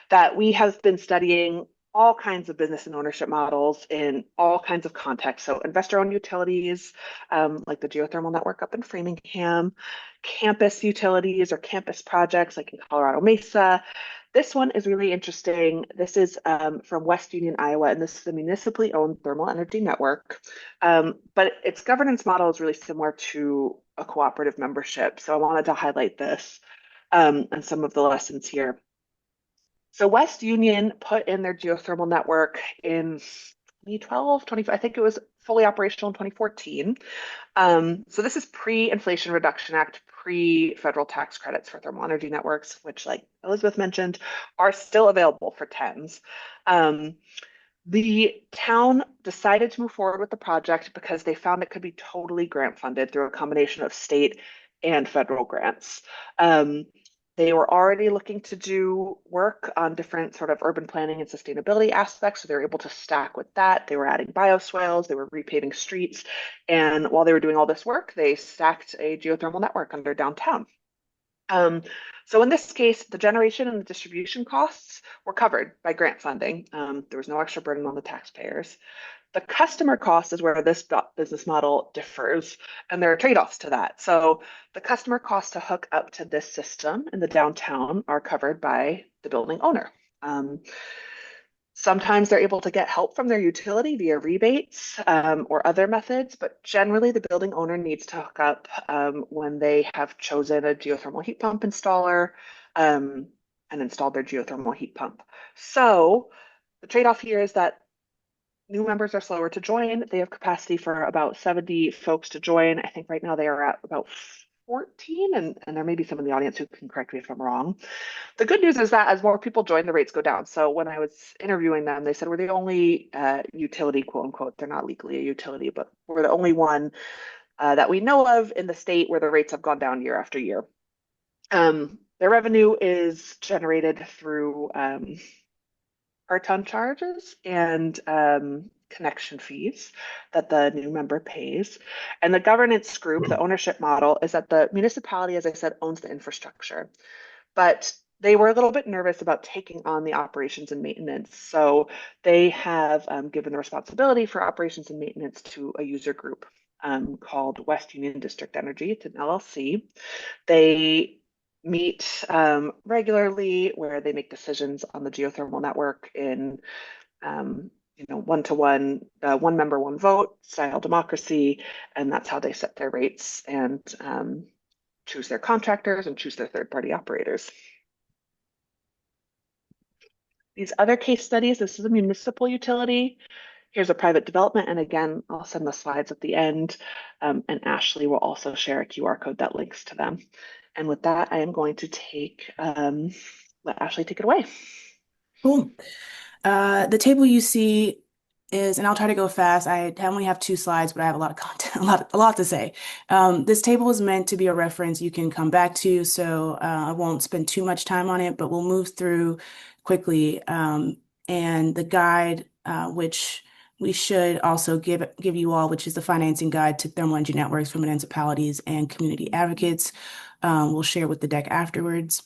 that we have been studying all kinds of business and ownership models in all kinds of contexts. So investor-owned utilities, like the geothermal network up in Framingham, campus utilities or campus projects like in Colorado Mesa. This one is really interesting. This is from West Union, Iowa, and this is a municipally owned thermal energy network. But its governance model is really similar to a cooperative membership. So I wanted to highlight this and some of the lessons here. So West Union put in their geothermal network in 2012, 20, I think it was fully operational in 2014. So this is pre-Inflation Reduction Act, pre-federal tax credits for thermal energy networks, which, like Elizabeth mentioned, are still available for TENs. The town decided to move forward with the project because they found it could be totally grant funded through a combination of state and federal grants. They were already looking to do work on different sort of urban planning and sustainability aspects, so they were able to stack with that. They were adding bioswales, they were repaving streets, and while they were doing all this work, they stacked a geothermal network under downtown. So in this case, the generation and the distribution costs were covered by grant funding. There was no extra burden on the taxpayers. The customer cost is where this business model differs, and there are trade-offs to that. So the customer costs to hook up to this system in the downtown are covered by the building owner. Sometimes they're able to get help from their utility via rebates or other methods, but generally the building owner needs to hook up when they have chosen a geothermal heat pump installer and installed their geothermal heat pump. So the trade-off here is that new members are slower to join. They have capacity for about 70 folks to join. I think right now they are at about 14, and there may be some in the audience who can correct me if I'm wrong. The good news is that as more people join, the rates go down. So when I was interviewing them, they said we're the only utility, quote unquote, they're not legally a utility, but we're the only one that we know of in the state where the rates have gone down year after year. Their revenue is generated through per ton charges and connection fees that the new member pays. And the governance group, the ownership model, is that the municipality, as I said, owns the infrastructure. But they were a little bit nervous about taking on the operations and maintenance. So they have given the responsibility for operations and maintenance to a user group called West Union District Energy. It's an LLC. They meet regularly where they make decisions on the geothermal network in one-to-one, one member, one vote style democracy, and that's how they set their rates and choose their contractors and choose their third-party operators. These other case studies, this is a municipal utility. Here's a private development, and again, I'll send the slides at the end, and Ashley will also share a QR code that links to them. And with that, I am going to let Ashley take it away. Cool. The table you see is, and I'll try to go fast. I only have 2 slides, but I have a lot of content, a lot to say. This table is meant to be a reference you can come back to, so I won't spend too much time on it, but we'll move through quickly. And the guide, which we should also give you all, which is the financing guide to thermal energy networks for municipalities and community advocates. We'll share with the deck afterwards.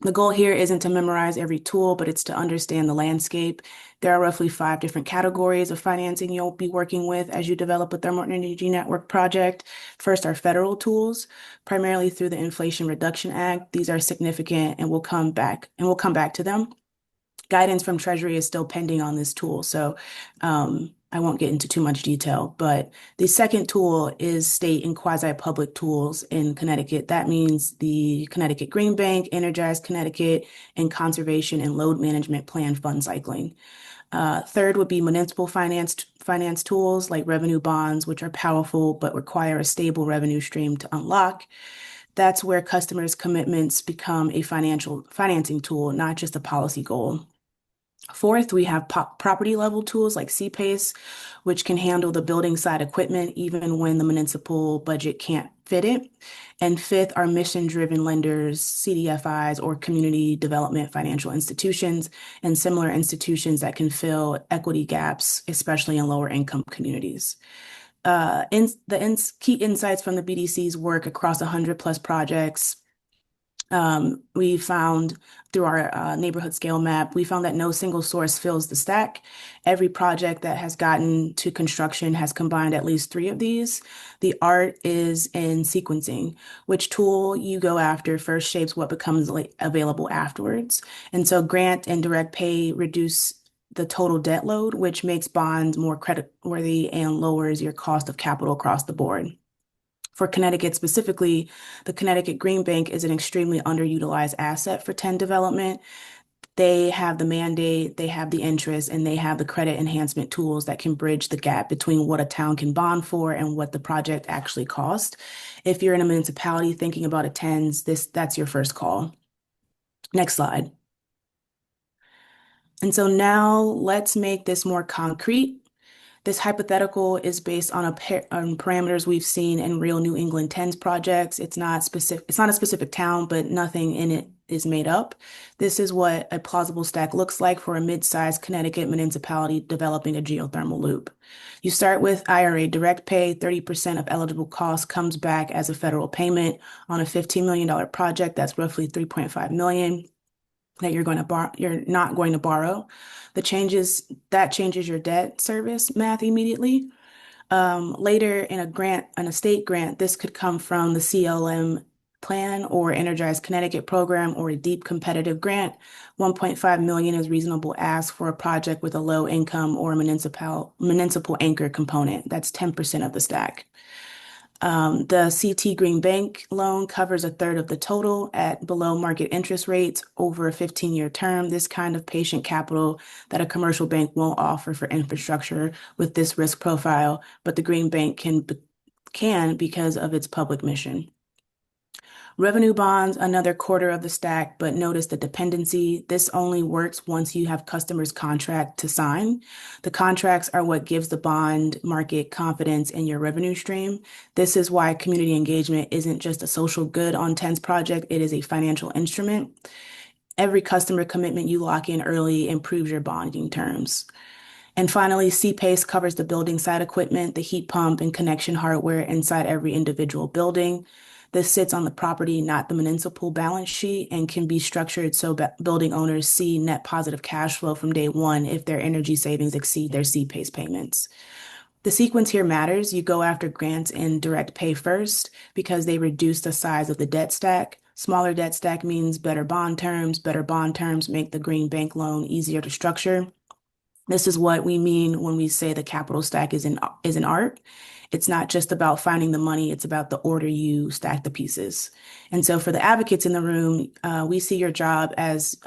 The goal here isn't to memorize every tool, but it's to understand the landscape. There are roughly 5 different categories of financing you'll be working with as you develop a thermal energy network project. First are federal tools, primarily through the Inflation Reduction Act. These are significant, and we'll come back to them. Guidance from Treasury is still pending on this tool, so I won't get into too much detail. But the second tool is state and quasi-public tools in Connecticut. That means the Connecticut Green Bank, Energize Connecticut, and Conservation and Load Management Plan fund cycling. Third would be municipal finance tools like revenue bonds, which are powerful but require a stable revenue stream to unlock. That's where customers' commitments become a financing tool, not just a policy goal. Fourth, we have property level tools like CPACE, which can handle the building side equipment even when the municipal budget can't fit it. And fifth are mission-driven lenders, CDFIs, or community development financial institutions, and similar institutions that can fill equity gaps, especially in lower income communities. Key insights from the BDC's work across 100+ projects. We found through our neighborhood scale map, we found that no single source fills the stack. Every project that has gotten to construction has combined at least 3 of these. The art is in sequencing. Which tool you go after first shapes what becomes available afterwards. And so grant and direct pay reduce the total debt load, which makes bonds more creditworthy and lowers your cost of capital across the board. For Connecticut specifically, the Connecticut Green Bank is an extremely underutilized asset for 10 development. They have the mandate, they have the interest, and they have the credit enhancement tools that can bridge the gap between what a town can bond for and what the project actually costs. If you're in a municipality thinking about a TENS, that's your first call. Next slide. And so now let's make this more concrete. This hypothetical is based on parameters we've seen in real New England TENS projects. It's not a specific town, but nothing in it is made up. This is what a plausible stack looks like for a mid-sized Connecticut municipality developing a geothermal loop. You start with IRA direct pay. 30% of eligible costs comes back as a federal payment on a $15 million project. That's roughly $3.5 million that you're not going to borrow. That changes your debt service math immediately. Later in a state grant, this could come from the CLM plan or Energize Connecticut program or a deep competitive grant. 1.5 million is reasonable ask for a project with a low income or a municipal anchor component. That's 10% of the stack. The CT Green Bank loan covers a third of the total at below market interest rates over a 15-year term. This kind of patient capital that a commercial bank won't offer for infrastructure with this risk profile, but the Green Bank can because of its public mission. Revenue bonds, another quarter of the stack, but notice the dependency. This only works once you have customers' contract to sign. The contracts are what gives the bond market confidence in your revenue stream. This is why community engagement isn't just a social good on TENS project, it is a financial instrument. Every customer commitment you lock in early improves your bonding terms. And finally, CPACE covers the building side equipment, the heat pump and connection hardware inside every individual building. This sits on the property, not the municipal balance sheet, and can be structured so building owners see net positive cash flow from day one if their energy savings exceed their CPACE payments. The sequence here matters. You go after grants and direct pay first because they reduce the size of the debt stack. Smaller debt stack means better bond terms. Better bond terms make the green bank loan easier to structure. This is what we mean when we say the capital stack is an art. It's not just about finding the money, it's about the order you stack the pieces. And so for the advocates in the room, we see your job as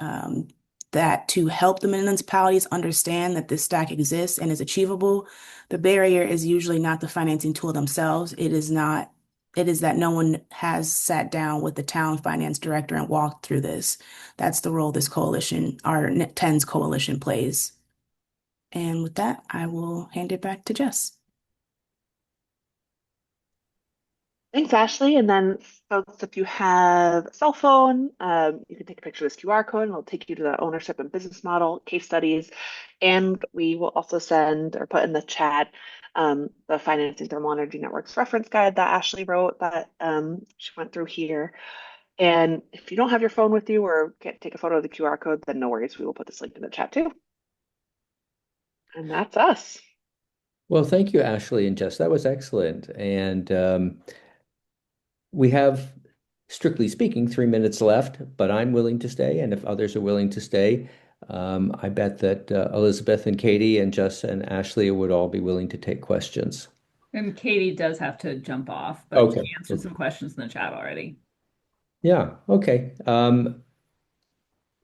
that to help the municipalities understand that this stack exists and is achievable. The barrier is usually not the financing tool themselves. It is that no one has sat down with the town finance director and walked through this. That's the role this coalition, our TENS coalition, plays. And with that, I will hand it back to Jess. Thanks, Ashley. And then, folks, if you have a cell phone, you can take a picture of this QR code and it'll take you to the ownership and business model case studies. And we will also send or put in the chat the Financing Thermal Energy Networks reference guide that Ashley wrote that she went through here. And if you don't have your phone with you or can't take a photo of the QR code, then no worries. We will put this link in the chat too. And that's us. Well, thank you, Ashley and Jess. That was excellent. And we have, strictly speaking, 3 minutes left, but I'm willing to stay. And if others are willing to stay, I bet that Elizabeth and Katie and Jess and Ashley would all be willing to take questions. And Katie does have to jump off, but Okay. she answered some questions in the chat already. Yeah, okay.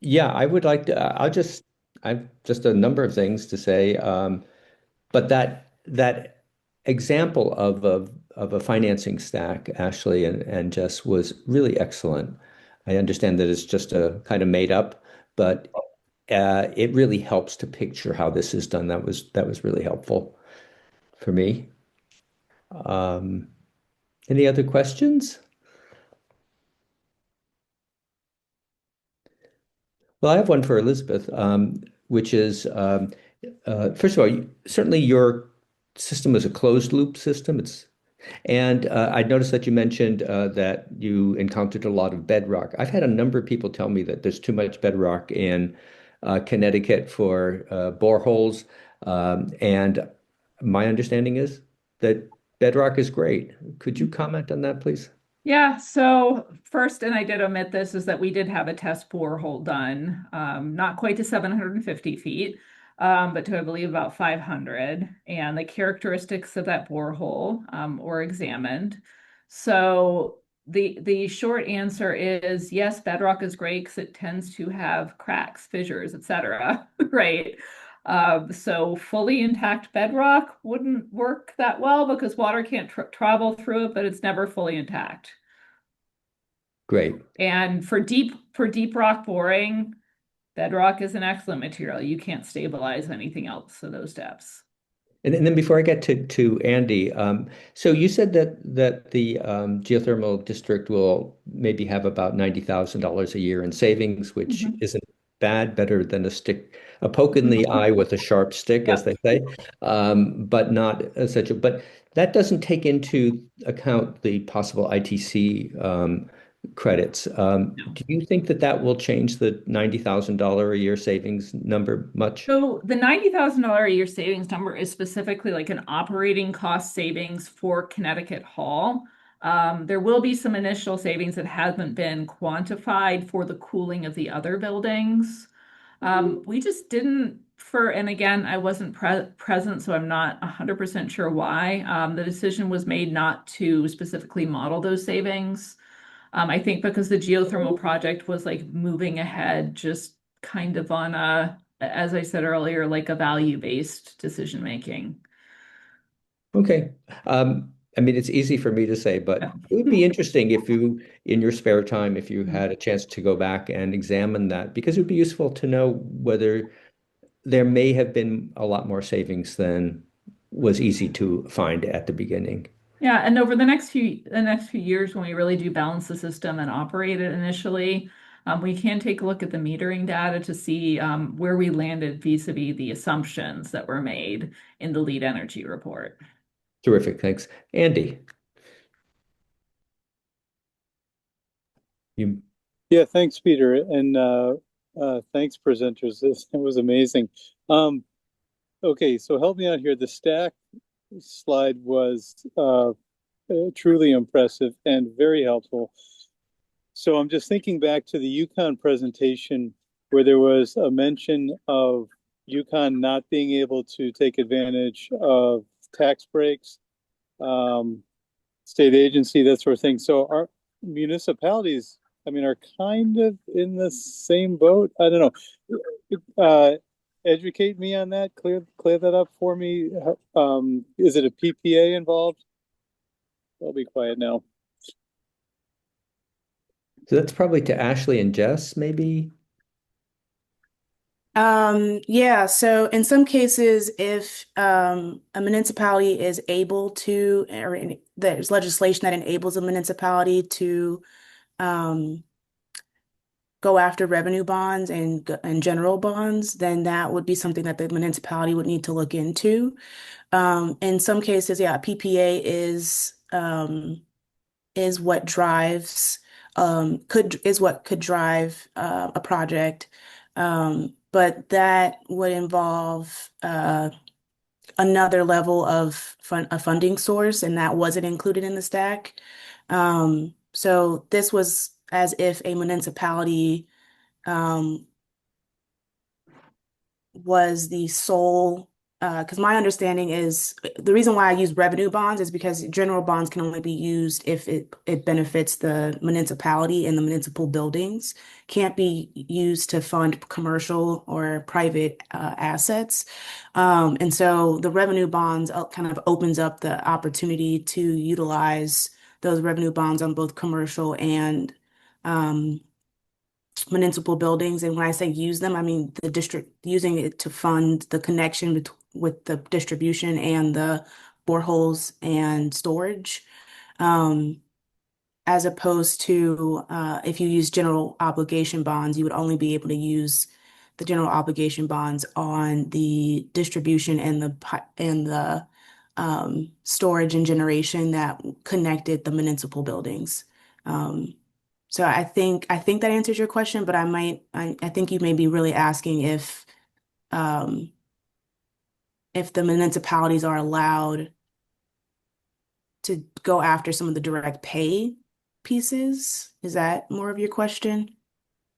Yeah, I would like to, I've just a number of things to say. But that example of a financing stack, Ashley and Jess, was really excellent. I understand that it's just a kind of made up, but it really helps to picture how this is done. That was really helpful for me. Any other questions? Well, I have one for Elizabeth, which is first of all, certainly your system is a closed loop system. And I noticed that you mentioned that you encountered a lot of bedrock. I've had a number of people tell me that there's too much bedrock in Connecticut for boreholes. And my understanding is that bedrock is great. Could you comment on that, please? Yeah, so first, and I did omit this, is that we did have a test borehole done, not quite to 750 feet, but to, I believe, about 500. And the characteristics of that borehole were examined. So the short answer is yes, bedrock is great because it tends to have cracks, fissures, etc. Right. So fully intact bedrock wouldn't work that well because water can't travel through it, but it's never fully intact. Great. And for deep rock boring, bedrock is an excellent material. You can't stabilize anything else at those depths. And then before I get to Andy, so you said that the geothermal district will maybe have about $90,000 a year in savings, which isn't bad, better than a poke in the eye with a sharp stick, as they say, but not essential. But that doesn't take into account the possible ITC credits. Do you think that will change the $90,000 a year savings number much? So the $90,000 a year savings number is specifically like an operating cost savings for Connecticut Hall. There will be some initial savings that hasn't been quantified for the cooling of the other buildings. We just didn't and again, I wasn't present, so I'm not 100% sure why. The decision was made not to specifically model those savings. I think because the geothermal project was like moving ahead just kind of on as I said earlier, like a value-based decision making. Okay. I mean, it's easy for me to say, but it would be interesting if you, in your spare time, if you had a chance to go back and examine that, because it would be useful to know whether there may have been a lot more savings than was easy to find at the beginning. Yeah, and over the next few years, when we really do balance the system and operate it initially, we can take a look at the metering data to see where we landed vis-a-vis the assumptions that were made in the lead energy report. Terrific, thanks. Andy. You, Yeah, thanks, Peter, and thanks, presenters. This it was amazing. Um, okay, so help me out here. The stack slide was truly impressive and very helpful. So I'm just thinking back to the UConn presentation where there was a mention of UConn not being able to take advantage of tax breaks, um, state agency, that sort of thing. So our municipalities, I mean, are kind of in the same boat. I don't know. Educate me on that. Clear that up for me. Is it a PPA involved? I'll be quiet now. so that's probably to Ashley and Jess, maybe. Yeah, so in some cases, if a municipality is able to, there's legislation that enables a municipality to um, go after revenue bonds and general bonds, then that would be something that the municipality would need to look into. In some cases, yeah, PPA is what drives what could drive a project. But that would involve another level of a funding source, and that wasn't included in the stack. So this was as if a municipality um, was the sole, because my understanding is the reason why I use revenue bonds is because general bonds can only be used if it benefits the municipality and the municipal buildings, can't be used to fund commercial or private assets. And so the revenue bonds kind of opens up the opportunity to utilize those revenue bonds on both commercial and um, municipal buildings. And when I say use them, I mean the district using it to fund the connection with the distribution and the boreholes and storage. Um, as opposed to if you use general obligation bonds, you would only be able to use the general obligation bonds on the distribution and the storage and generation that connected the municipal buildings. Um, so I think that answers your question, but I think you may be really asking um, if the municipalities are allowed to go after some of the direct pay pieces. Is that more of your question?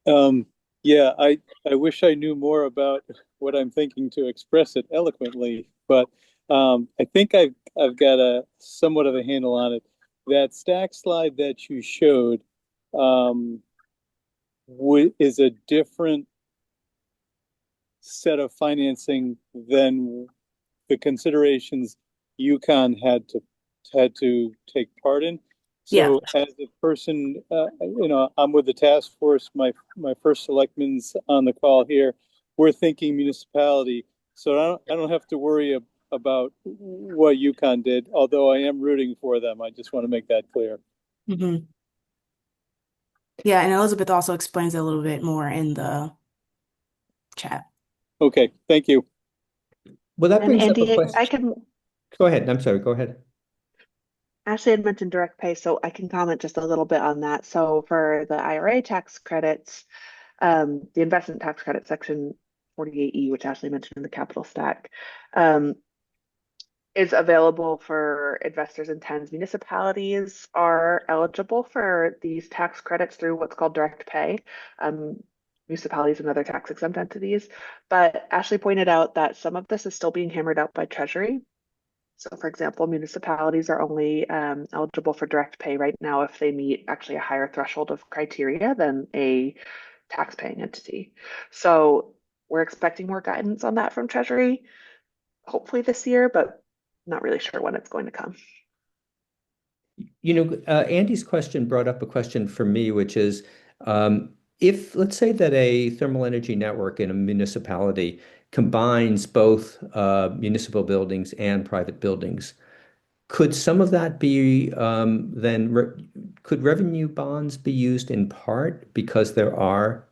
Um, yeah, I wish I knew more about what I'm thinking to express it eloquently, but I think I've got a somewhat of a handle on it. That stack slide that you showed um, is a different set of financing than the considerations UConn had to take part in. Yeah. So as a person, I'm with the task force. My first selectman's on the call here. We're thinking municipality, so I don't have to worry about what UConn did. Although I am rooting for them, I just want to make that clear. Hmm. Yeah, and Elizabeth also explains it a little bit more in the chat. Okay, thank you. Well, that And brings up a Andy, I question. can, Go ahead. I'm sorry. Go ahead. Ashley had mentioned direct pay, so I can comment just a little bit on that. So for the IRA tax credits, the investment tax credit section 48E, which Ashley mentioned in the capital stack, um, is available for investors in TENS. Municipalities are eligible for these tax credits through what's called direct pay. Municipalities and other tax exempt entities. But Ashley pointed out that some of this is still being hammered out by Treasury. So, for example, municipalities are only eligible for direct pay right now if they meet actually a higher threshold of criteria than a tax-paying entity. So, we're expecting more guidance on that from Treasury, hopefully this year, but not really sure when it's going to come. Andy's question brought up a question for me, which is if, let's say that a thermal energy network in a municipality combines both municipal buildings and private buildings, could some of that be could revenue bonds be used in part because there are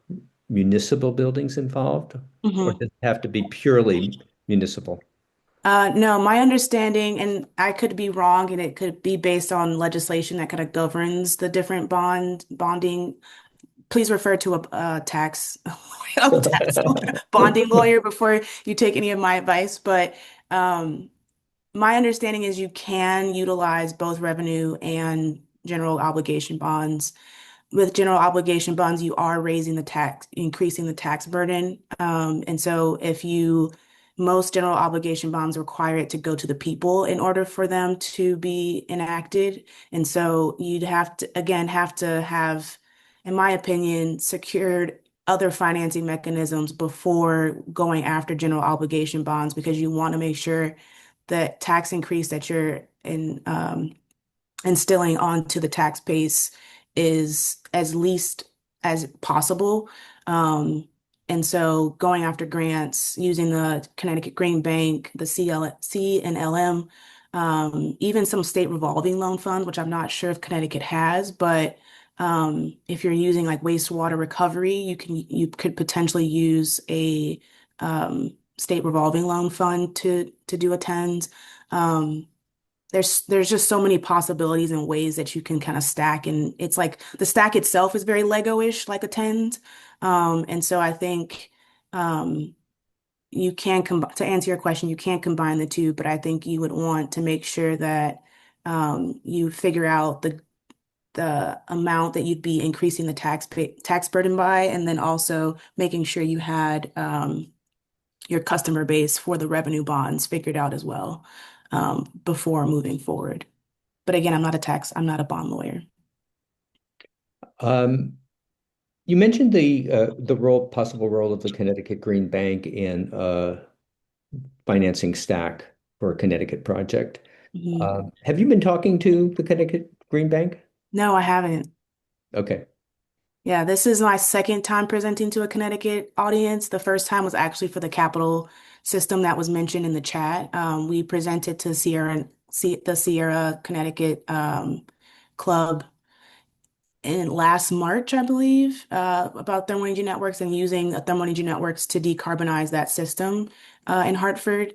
municipal buildings involved, or Hmm. does it have to be purely municipal? No, my understanding, and I could be wrong, and it could be based on legislation that kind of governs the different bonding. Please refer to a tax, a tax bonding lawyer before you take any of my advice. But um, my understanding is you can utilize both revenue and general obligation bonds. With general obligation bonds, you are raising the tax, increasing the tax burden. And so if you, most general obligation bonds require it to go to the people in order for them to be enacted. And so you'd have to, again, have to have, in my opinion, secured other financing mechanisms before going after general obligation bonds because you want to make sure that tax increase that you're instilling onto the tax base is as least as possible. Um, and so going after grants using the Connecticut Green Bank, the C and LM, even some state revolving loan funds, which I'm not sure if Connecticut has, but if you're using like wastewater recovery, you could potentially use a state revolving loan fund to do a TENS. Um, there's just so many possibilities and ways that you can kind of stack, and it's like the stack itself is very Lego-ish, like a tens. And so I think um, you can to answer your question, you can combine the two, but I think you would want to make sure that you figure out the amount that you'd be increasing the tax burden by, and then also making sure you had your customer base for the revenue bonds figured out as well before moving forward. But again, I'm not a bond lawyer. Um, you mentioned the possible role of the Connecticut Green Bank in financing stack for a Connecticut project. Mhm. Have you been talking to the Connecticut Green Bank? No, I haven't. Okay. Yeah, this is my second time presenting to a Connecticut audience. The first time was actually for the capital system that was mentioned in the chat. We presented to the Sierra Connecticut Club in last March, I believe, about thermal energy networks and using thermal energy networks to decarbonize that system in Hartford.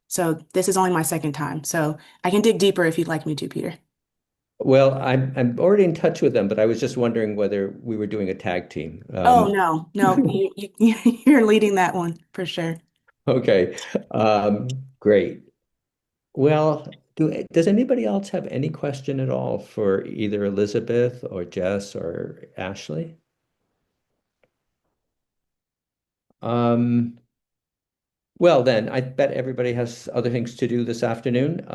So this is only my second time. So I can dig deeper if you'd like me to, Peter. Well, I'm already in touch with them, but I was just wondering whether we were doing a tag team. Oh, no, no, you're leading that one for sure. Okay. Great. Well, does anybody else have any question at all for either Elizabeth or Jess or Ashley? Um, well, then, I bet everybody has other things to do this afternoon.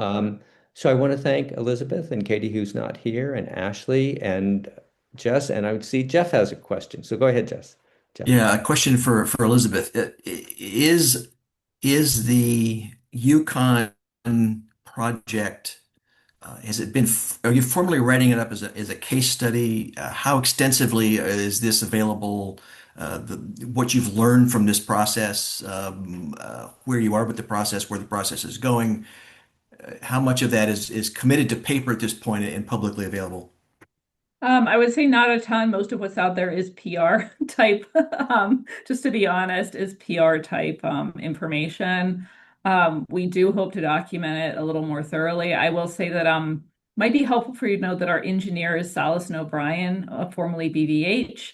So I want to thank Elizabeth and Katie, who's not here, and Ashley and Jess. And I would see Jeff has a question. So go ahead, Jess. Jeff. Yeah, a question for Elizabeth. Is the UConn project has it been are you formally writing it up as a case study? How extensively is this available? What you've learned from this process, where you are with the process, where the process is going, how much of that is committed to paper at this point and publicly available? I would say not a ton. Most of what's out there is PR type, just to be honest, is PR type information. We do hope to document it a little more thoroughly. I will say that might be helpful for you to know that our engineer is Salas and O'Brien, formerly BVH.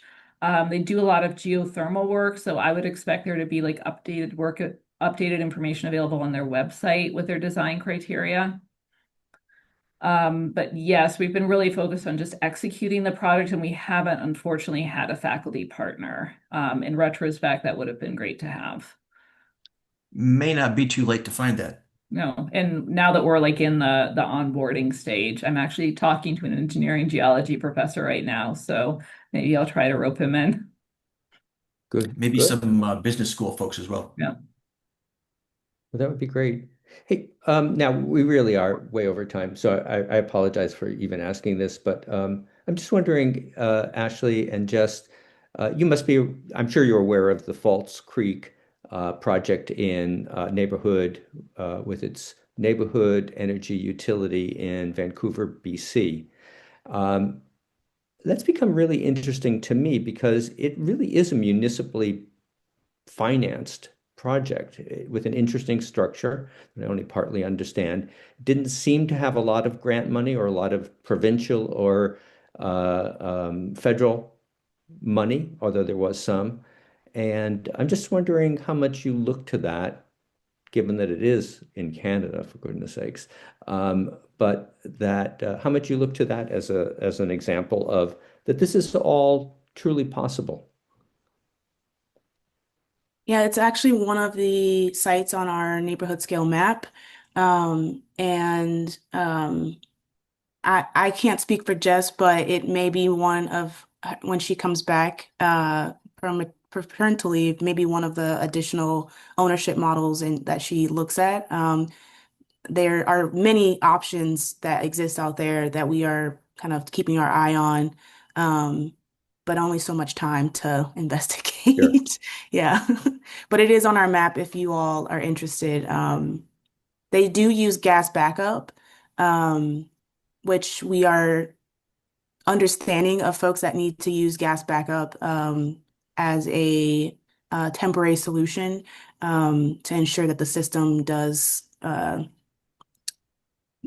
They do a lot of geothermal work, so I would expect there to be like updated information available on their website with their design criteria. But yes, we've been really focused on just executing the product, and we haven't unfortunately had a faculty partner. In retrospect, that would have been great to have. May not be too late to find that. No, and now that we're like in the onboarding stage, I'm actually talking to an engineering geology professor right now, so maybe I'll try to rope him in. Good, Maybe good. some business school folks as well. Yeah. Well, that would be great. Hey, now we really are way over time, so I apologize for even asking this, but I'm just wondering, Ashley and Jess, you must be, I'm sure you're aware of the Falls Creek project in neighborhood with its neighborhood energy utility in Vancouver, BC. Um, that's become really interesting to me because it really is a municipally financed project with an interesting structure that I only partly understand. Didn't seem to have a lot of grant money or a lot of provincial or federal money, although there was some. And I'm just wondering how much you look to that, given that it is in Canada, for goodness sakes. But that how much you look to that as an example of that this is all truly possible. Yeah, it's actually one of the sites on our neighborhood scale map. And I can't speak for Jess, but it may be one of when she comes back from parental leave, maybe one of the additional ownership models that she looks at. There are many options that exist out there that we are kind of keeping our eye on, but only so much time to Sure. investigate. Yeah. But it is on our map if you all are interested. They do use gas backup, which we are understanding of folks that need to use gas backup as a temporary solution to ensure that the system does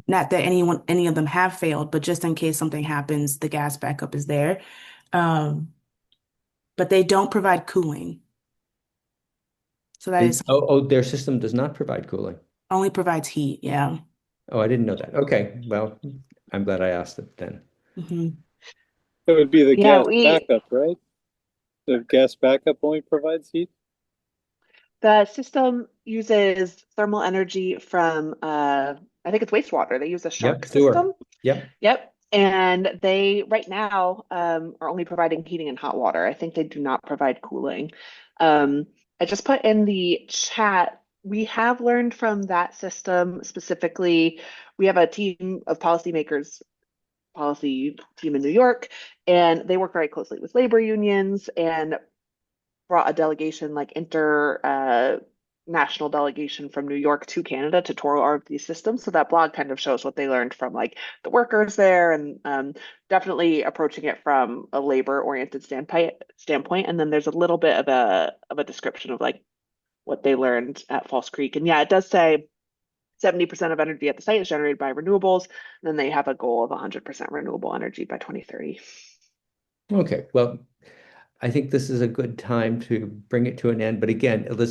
not that any of them have failed, but just in case something happens, the gas backup is there. Um, but they don't provide cooling. So that is Their system does not provide cooling. only provides heat. Yeah. Oh, I didn't know that. Okay, well, I'm glad I asked it then. Hmm. It would be the Yeah, gas backup, right? The gas backup only provides heat? the system uses thermal energy from I think it's wastewater. They use a shark Yep, sewer. system. Yep. Yep. And they right now are only providing heating and hot water. I think they do not provide cooling. Um, I just put in the chat, we have learned from that system specifically. We have a team of policymakers, policy team in New York, and they work very closely with labor unions and brought a delegation, like national delegation from New York to Canada to tour our of these systems. So that blog kind of shows what they learned from like the workers there, and definitely approaching it from a labor oriented standpoint. And then there's a little bit of a description of like what they learned at False Creek. And yeah, it does say 70% of energy at the site is generated by renewables. And then they have a goal of 100% renewable energy by 2030. Okay, well, I think this is a good time to bring it to an end. But again, Elizabeth,